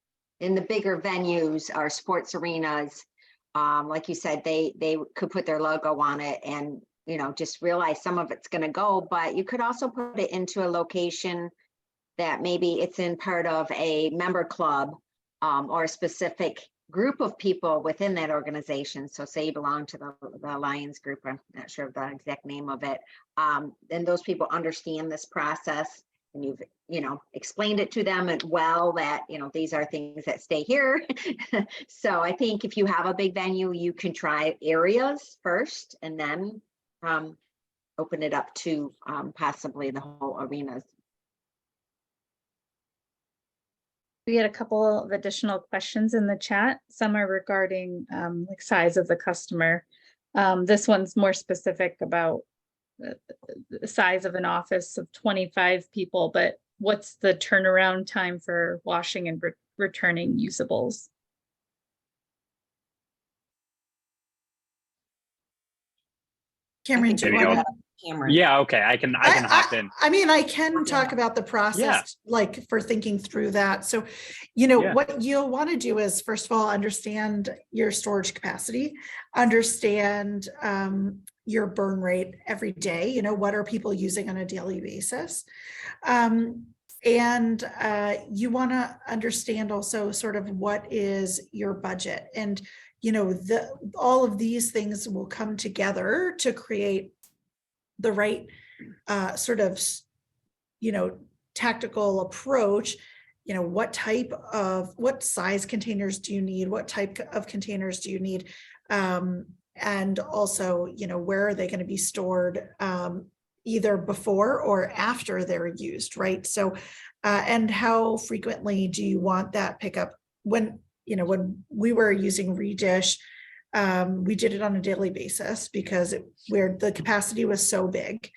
In the bigger venues, our sports arenas, like you said, they could put their logo on it and, you know, just realize some of it's going to go, but you could also put it into a location that maybe it's in part of a member club or a specific group of people within that organization. So say you belong to the Lions group, I'm not sure of the exact name of it. Then those people understand this process, and you've, you know, explained it to them as well that, you know, these are things that stay here. So I think if you have a big venue, you can try areas first and then open it up to possibly the whole arenas. We had a couple of additional questions in the chat. Some are regarding like size of the customer. This one's more specific about the size of an office of 25 people, but what's the turnaround time for washing and returning usables? Cameron, do you want to? Cameron. Yeah, okay, I can hop in. I mean, I can talk about the process, like for thinking through that. So, you know, what you'll want to do is, first of all, understand your storage capacity, understand your burn rate every day. You know, what are people using on a daily basis? And you want to understand also sort of what is your budget. And, you know, all of these things will come together to create the right sort of, you know, tactical approach. You know, what size containers do you need? What type of containers do you need? And also, you know, where are they going to be stored, either before or after they're used, right? So, and how frequently do you want that pickup? When, you know, when we were using Redish, we did it on a daily basis because where the capacity was so big.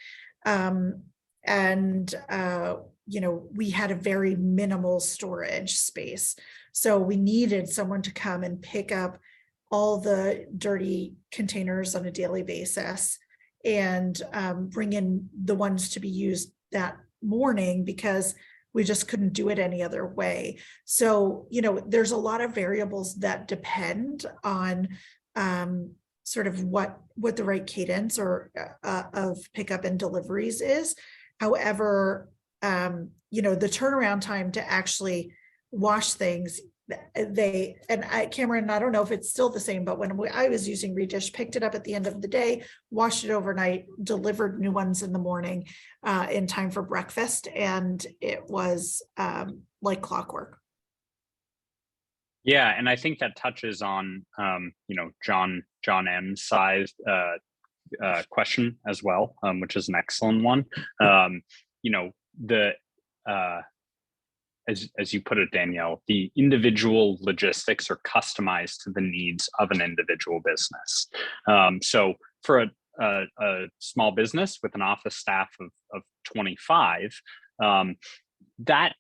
You know, we had a very minimal storage space. So we needed someone to come and pick up all the dirty containers on a daily basis and bring in the ones to be used that morning, because we just couldn't do it any other way. So, you know, there's a lot of variables that depend on sort of what the right cadence or of pickup and deliveries is. However, you know, the turnaround time to actually wash things Cameron, I don't know if it's still the same, but when I was using Redish, picked it up at the end of the day, washed it overnight, delivered new ones in the morning in time for breakfast, and it was like clockwork. Yeah, and I think that touches on John M's size question as well, which is an excellent one. As you put it, Danielle, the individual logistics are customized to the needs of an individual business. So for a small business with an office staff of 25, that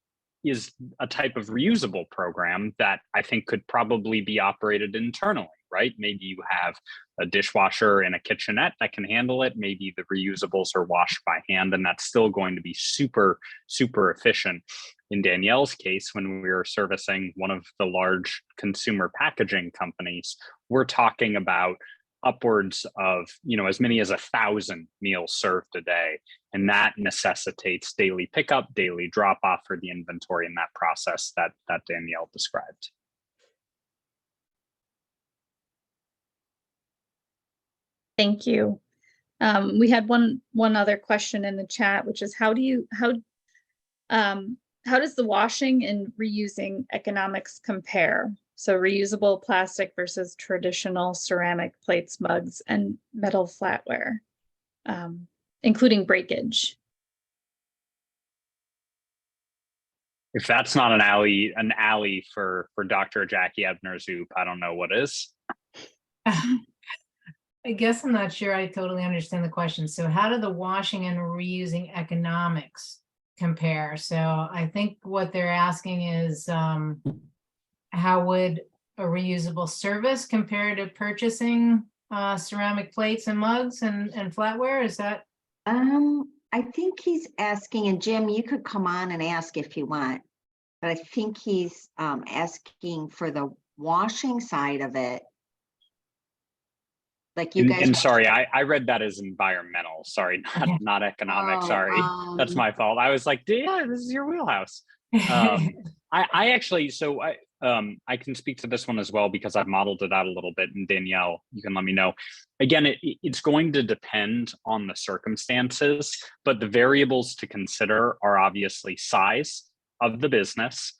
is a type of reusable program that I think could probably be operated internally, right? Maybe you have a dishwasher and a kitchenette that can handle it. Maybe the reusables are washed by hand, and that's still going to be super, super efficient. In Danielle's case, when we were servicing one of the large consumer packaging companies, we're talking about upwards of as many as 1,000 meals served a day, and that necessitates daily pickup, daily drop off for the inventory in that process that Danielle described. Thank you. We had one other question in the chat, which is how does the washing and reusing economics compare? So reusable plastic versus traditional ceramic plates, mugs, and metal flatware, including breakage. If that's not an alley for Dr. Jackie Ebner-Zoop, I don't know what is. I guess I'm not sure I totally understand the question. So how do the washing and reusing economics compare? So I think what they're asking is how would a reusable service compare to purchasing ceramic plates and mugs and flatware? Is that? I think he's asking, and Jim, you could come on and ask if you want, but I think he's asking for the washing side of it. Like you guys. And sorry, I read that as environmental. Sorry, not economic. Sorry, that's my fault. I was like, yeah, this is your wheelhouse. I actually, so I can speak to this one as well because I've modeled it out a little bit. And Danielle, you can let me know. Again, it's going to depend on the circumstances, but the variables to consider are obviously size of the business,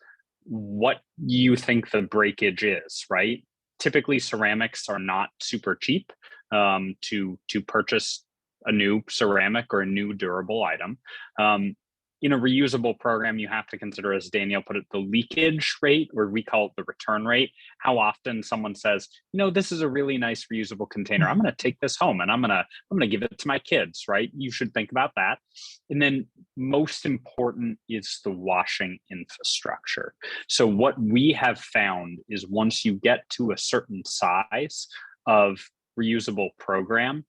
what you think the breakage is, right? Typically, ceramics are not super cheap to purchase a new ceramic or a new durable item. In a reusable program, you have to consider, as Danielle put it, the leakage rate, or we call it the return rate. How often someone says, this is a really nice reusable container. I'm going to take this home and I'm going to give it to my kids, right? You should think about that. And then most important is the washing infrastructure. So what we have found is once you get to a certain size of reusable program,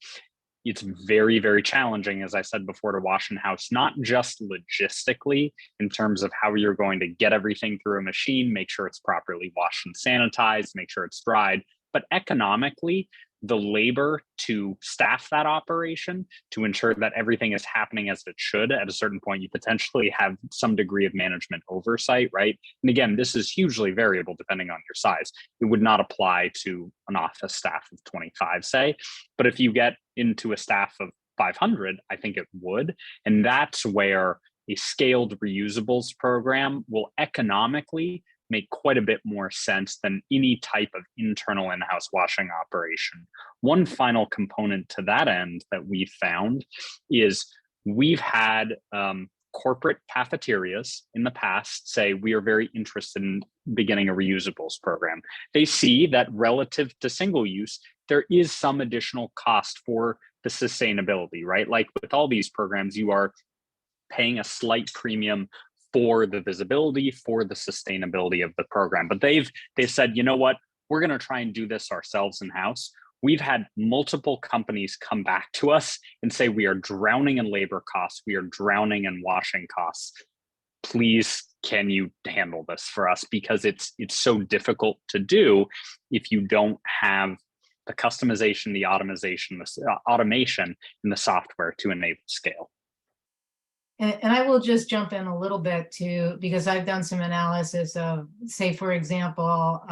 it's very, very challenging, as I said before, to wash in house, not just logistically in terms of how you're going to get everything through a machine, make sure it's properly washed and sanitized, make sure it's dried, but economically, the labor to staff that operation, to ensure that everything is happening as it should. At a certain point, you potentially have some degree of management oversight, right? And again, this is hugely variable depending on your size. It would not apply to an office staff of 25, say, but if you get into a staff of 500, I think it would. And that's where a scaled reusables program will economically make quite a bit more sense than any type of internal in-house washing operation. One final component to that end that we've found is we've had corporate cafeterias in the past say, we are very interested in beginning a reusables program. They see that relative to single use, there is some additional cost for the sustainability, right? Like with all these programs, you are paying a slight premium for the visibility, for the sustainability of the program. But they've said, you know what, we're going to try and do this ourselves in-house. We've had multiple companies come back to us and say, we are drowning in labor costs. We are drowning in washing costs. Please, can you handle this for us? Because it's so difficult to do if you don't have the customization, the automation, and the software to enable scale. And I will just jump in a little bit too, because I've done some analysis of, say, for example,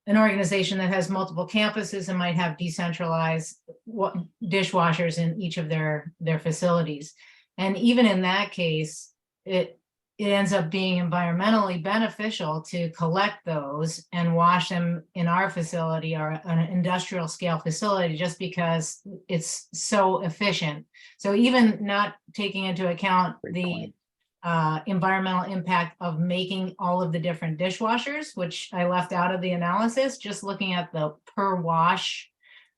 an organization that has multiple campuses and might have decentralized dishwashers in each of their facilities. And even in that case, it ends up being environmentally beneficial to collect those and wash them in our facility or an industrial scale facility, just because it's so efficient. So even not taking into account the environmental impact of making all of the different dishwashers, which I left out of the analysis, just looking at the per wash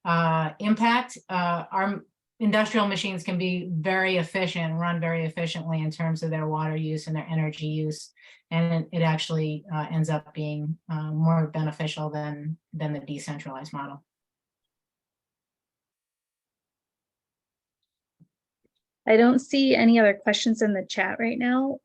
impact, our industrial machines can be very efficient, run very efficiently in terms of their water use and their energy use. And it actually ends up being more beneficial than the decentralized model. I don't see any other questions in the chat right now.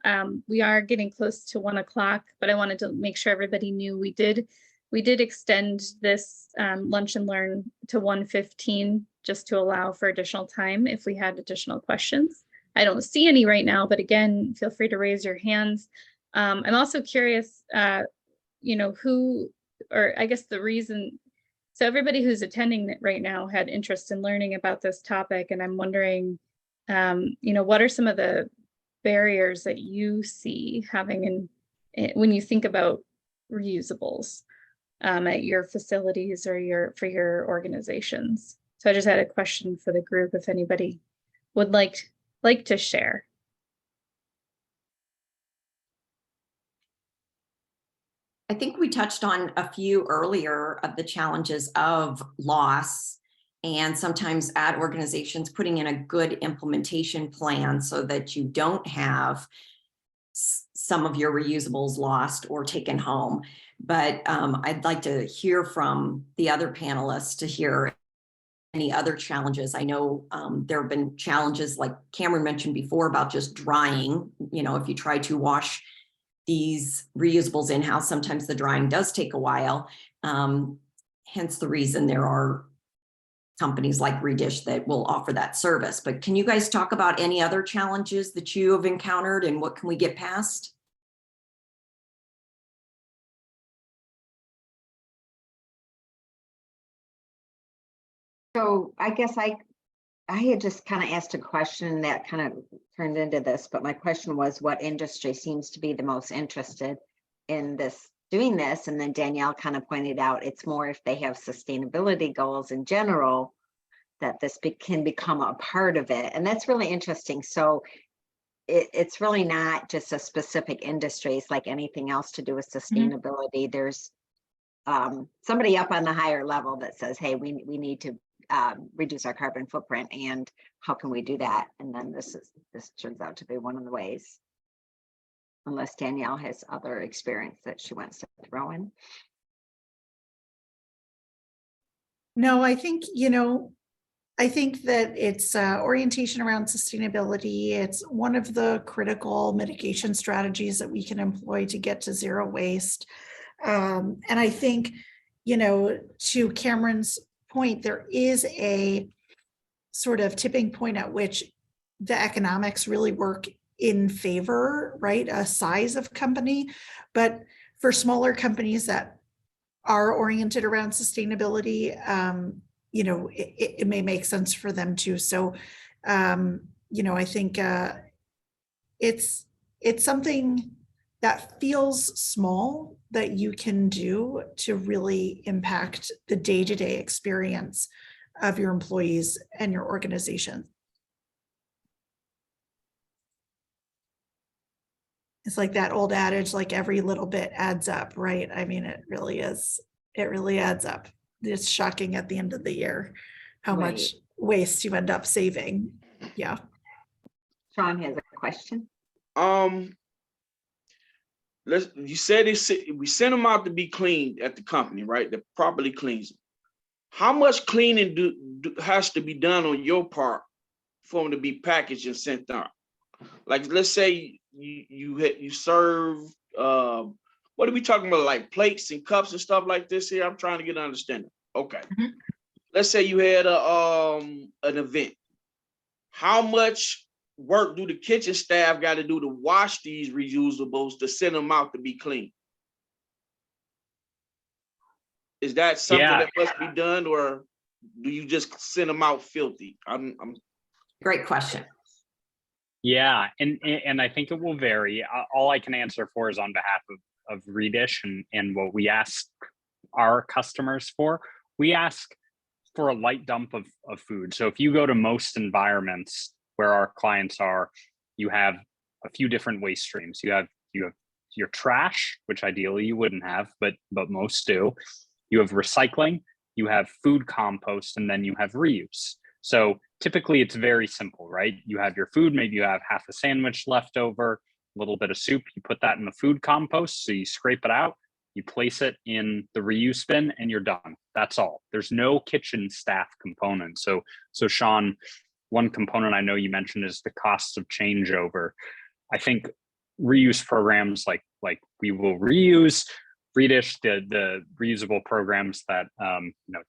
We are getting close to 1 o'clock, but I wanted to make sure everybody knew we did extend this lunch and learn to 1:15 just to allow for additional time if we had additional questions. I don't see any right now, but again, feel free to raise your hands. I'm also curious, who, or I guess the reason, so everybody who's attending right now had interest in learning about this topic, and I'm wondering, what are some of the barriers that you see having when you think about reusables at your facilities or for your organizations? So I just had a question for the group, if anybody would like to share. I think we touched on a few earlier of the challenges of loss, and sometimes at organizations putting in a good implementation plan so that you don't have some of your reusables lost or taken home. But I'd like to hear from the other panelists to hear any other challenges. I know there have been challenges like Cameron mentioned before about just drying. If you try to wash these reusables in-house, sometimes the drying does take a while. Hence the reason there are companies like Redish that will offer that service. But can you guys talk about any other challenges that you have encountered and what can we get past? So I guess I had just kind of asked a question that kind of turned into this, but my question was, what industry seems to be the most interested in doing this? And then Danielle kind of pointed out it's more if they have sustainability goals in general, that this can become a part of it. And that's really interesting. So it's really not just a specific industry. It's like anything else to do with sustainability. There's somebody up on the higher level that says, hey, we need to reduce our carbon footprint, and how can we do that? And then this turns out to be one of the ways, unless Danielle has other experience that she wants to throw in. No, I think that it's orientation around sustainability. It's one of the critical mitigation strategies that we can employ to get to zero waste. And I think, to Cameron's point, there is a sort of tipping point at which the economics really work in favor, right? A size of company. But for smaller companies that are oriented around sustainability, it may make sense for them too. So, I think it's something that feels small that you can do to really impact the day-to-day experience of your employees and your organization. It's like that old adage, like every little bit adds up, right? I mean, it really is. It really adds up. It's shocking at the end of the year how much waste you end up saving. Yeah. Sean has a question. You said we send them out to be cleaned at the company, right? That properly cleans them. How much cleaning has to be done on your part for them to be packaged and sent out? Like, let's say you serve, what are we talking about? Like plates and cups and stuff like this here? I'm trying to get an understanding. Okay. Let's say you had an event. How much work do the kitchen staff got to do to wash these reusables to send them out to be clean? Is that something Yeah. that must be done, or do you just send them out filthy? I'm Great question. Yeah, and I think it will vary. All I can answer for is on behalf of Redish and what we ask our customers for. We ask for a light dump of food. So if you go to most environments where our clients are, you have a few different waste streams. You have your trash, which ideally you wouldn't have, but most do. You have recycling, you have food compost, and then you have reuse. So typically it's very simple, right? You have your food, maybe you have half a sandwich left over, a little bit of soup, you put that in the food compost, so you scrape it out, you place it in the reuse bin, and you're done. That's all. There's no kitchen staff component. So Sean, one component I know you mentioned is the costs of changeover. I think reuse programs like We Will Reuse, Redish, the reusable programs that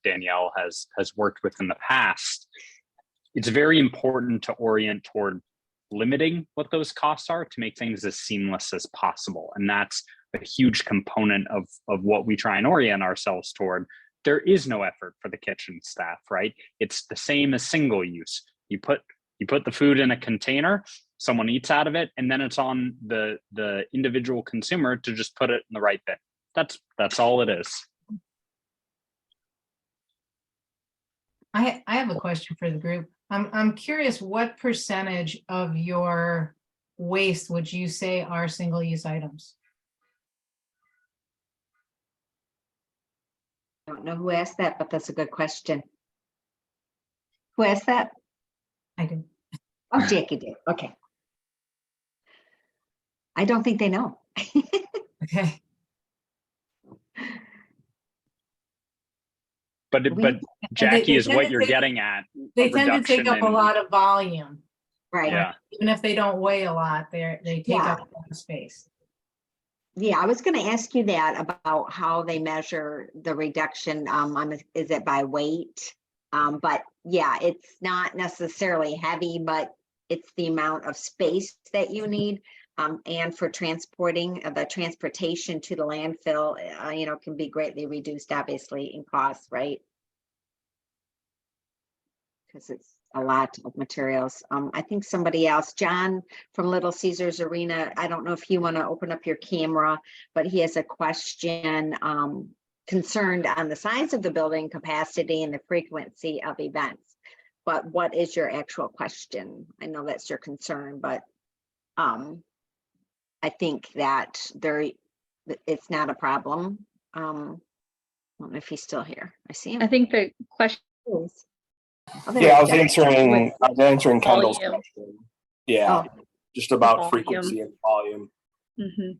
Danielle has worked with in the past, it's very important to orient toward limiting what those costs are to make things as seamless as possible. And that's a huge component of what we try and orient ourselves toward. There is no effort for the kitchen staff, right? It's the same as single use. You put the food in a container, someone eats out of it, and then it's on the individual consumer to just put it in the right bin. That's all it is. I have a question for the group. I'm curious, what percentage of your waste would you say are single-use items? I don't know who asked that, but that's a good question. Who asked that? I do. Oh, Jackie did. Okay. I don't think they know. Okay. But Jackie is what you're getting at. They tend to take up a lot of volume. Right. Yeah. Even if they don't weigh a lot, they take up a lot of space. Yeah, I was going to ask you that about how they measure the reduction. Is it by weight? But yeah, it's not necessarily heavy, but it's the amount of space that you need. And for transporting, the transportation to the landfill, can be greatly reduced, obviously, in cost, right? Because it's a lot of materials. I think somebody else, John from Little Caesars Arena, I don't know if you want to open up your camera, but he has a question concerned on the size of the building, capacity, and the frequency of events. But what is your actual question? I know that's your concern, but I think that it's not a problem. I don't know if he's still here. I see him. I think the question is. Yeah, I was answering Kendall's volume. question. Yeah, just about Volume. frequency and volume. Mm-hmm.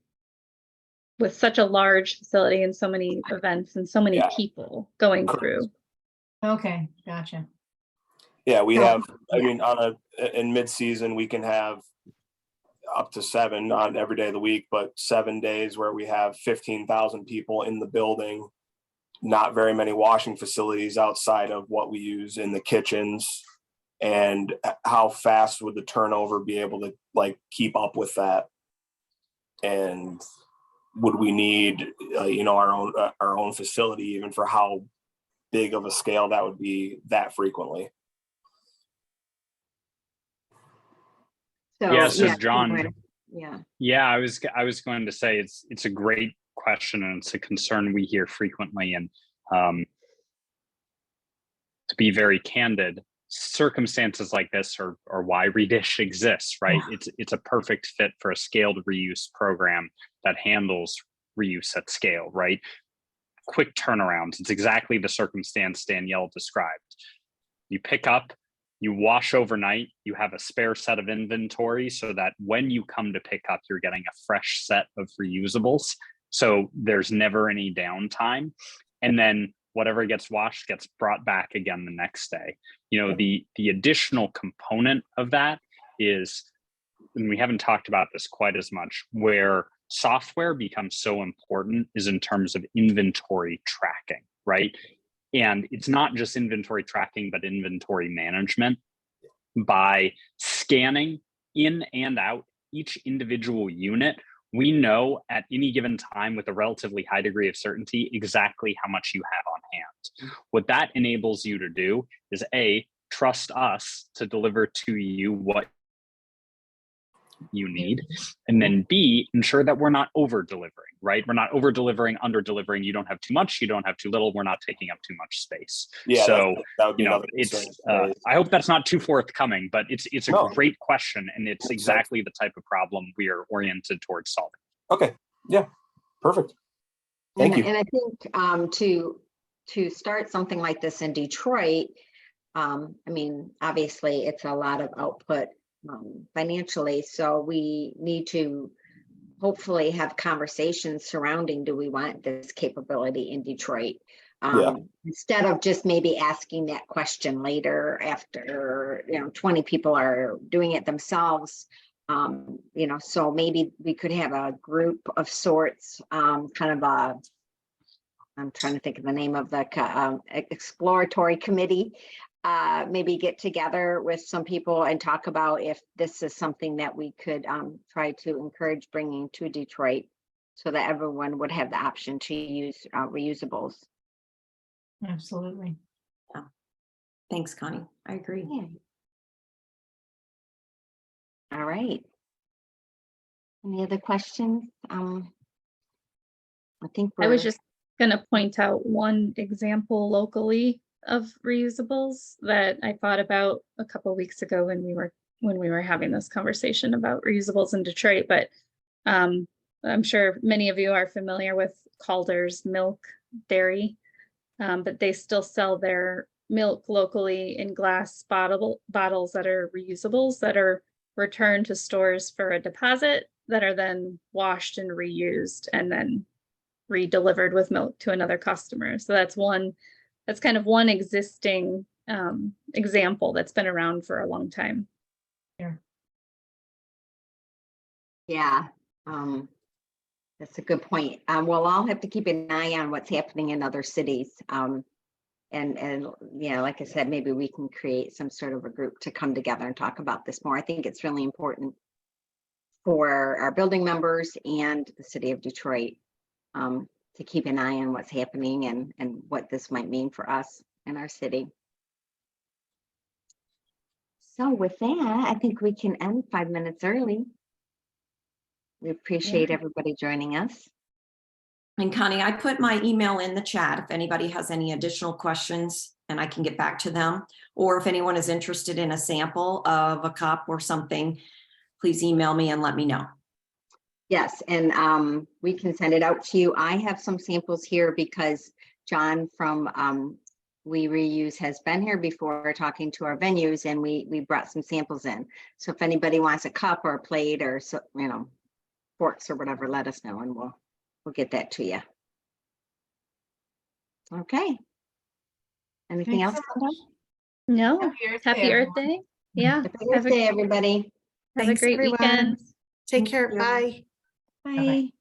With such a large facility and so many events and so many people going through. Okay, gotcha. Yeah, we have, I mean, in mid-season, we can have up to 7, not every day of the week, but 7 days where we have 15,000 people in the building. Not very many washing facilities outside of what we use in the kitchens. And how fast would the turnover be able to keep up with that? And would we need, our own facility even for how big of a scale that would be that frequently? So John, yeah, I was going to say it's a great question, and it's a concern we hear frequently. And to be very candid, circumstances like this are why Redish exists, right? It's a perfect fit for a scaled reuse program that handles reuse at scale, right? Quick turnarounds. It's exactly the circumstance Danielle described. You pick up, you wash overnight, you have a spare set of inventory so that when you come to pick up, you're getting a fresh set of reusables. So there's never any downtime. And then whatever gets washed gets brought back again the next day. The additional component of that is, and we haven't talked about this quite as much, where software becomes so important is in terms of inventory tracking, right? And it's not just inventory tracking, but inventory management by scanning in and out each individual unit, we know at any given time with a relatively high degree of certainty exactly how much you have on hand. What that enables you to do is A, trust us to deliver to you what you need, and then B, ensure that we're not over delivering, right? We're not over delivering, under delivering. You don't have too much, you don't have too little, we're not taking up too much space. Yeah, so that would be you know, another it's concern. I hope that's not too forthcoming, but it's a No. great question, and it's exactly the type of problem we are oriented towards solving. Okay, yeah, perfect. Thank you. And I think to start something like this in Detroit, I mean, obviously it's a lot of output financially, so we need to hopefully have conversations surrounding, do we want this capability in Detroit? Yeah. Instead of just maybe asking that question later after, 20 people are doing it themselves. So maybe we could have a group of sorts, kind of I'm trying to think of the name of the exploratory committee, maybe get together with some people and talk about if this is something that we could try to encourage bringing to Detroit so that everyone would have the option to use reusables. Absolutely. Thanks, Connie. I agree. Yeah. All right. Any other questions? I think I was just going to point out one example locally of reusables that I thought about a couple of weeks ago when we were having this conversation about reusables in Detroit. But I'm sure many of you are familiar with Calder's Milk Dairy, but they still sell their milk locally in glass bottles that are reusables that are returned to stores for a deposit that are then washed and reused and then redelivered with milk to another customer. So that's kind of one existing example that's been around for a long time. Yeah, that's a good point. Well, I'll have to keep an eye on what's happening in other cities. And like I said, maybe we can create some sort of a group to come together and talk about this more. I think it's really important for our building members and the city of Detroit to keep an eye on what's happening and what this might mean for us and our city. So with that, I think we can end 5 minutes early. We appreciate everybody joining us. And Connie, I put my email in the chat if anybody has any additional questions and I can get back to them. Or if anyone is interested in a sample of a cup or something, please email me and let me know. Yes, and we can send it out to you. I have some samples here because John from We Reuse has been here before talking to our venues, and we brought some samples in. So if anybody wants a cup or a plate or forks or whatever, let us know and we'll get that to you. Okay. Anything else? No. Happy Earth everyone. Day. Yeah. Happy Earth Day, everybody. Have Thanks, a great everyone. weekend. Take care. you. Bye. Bye.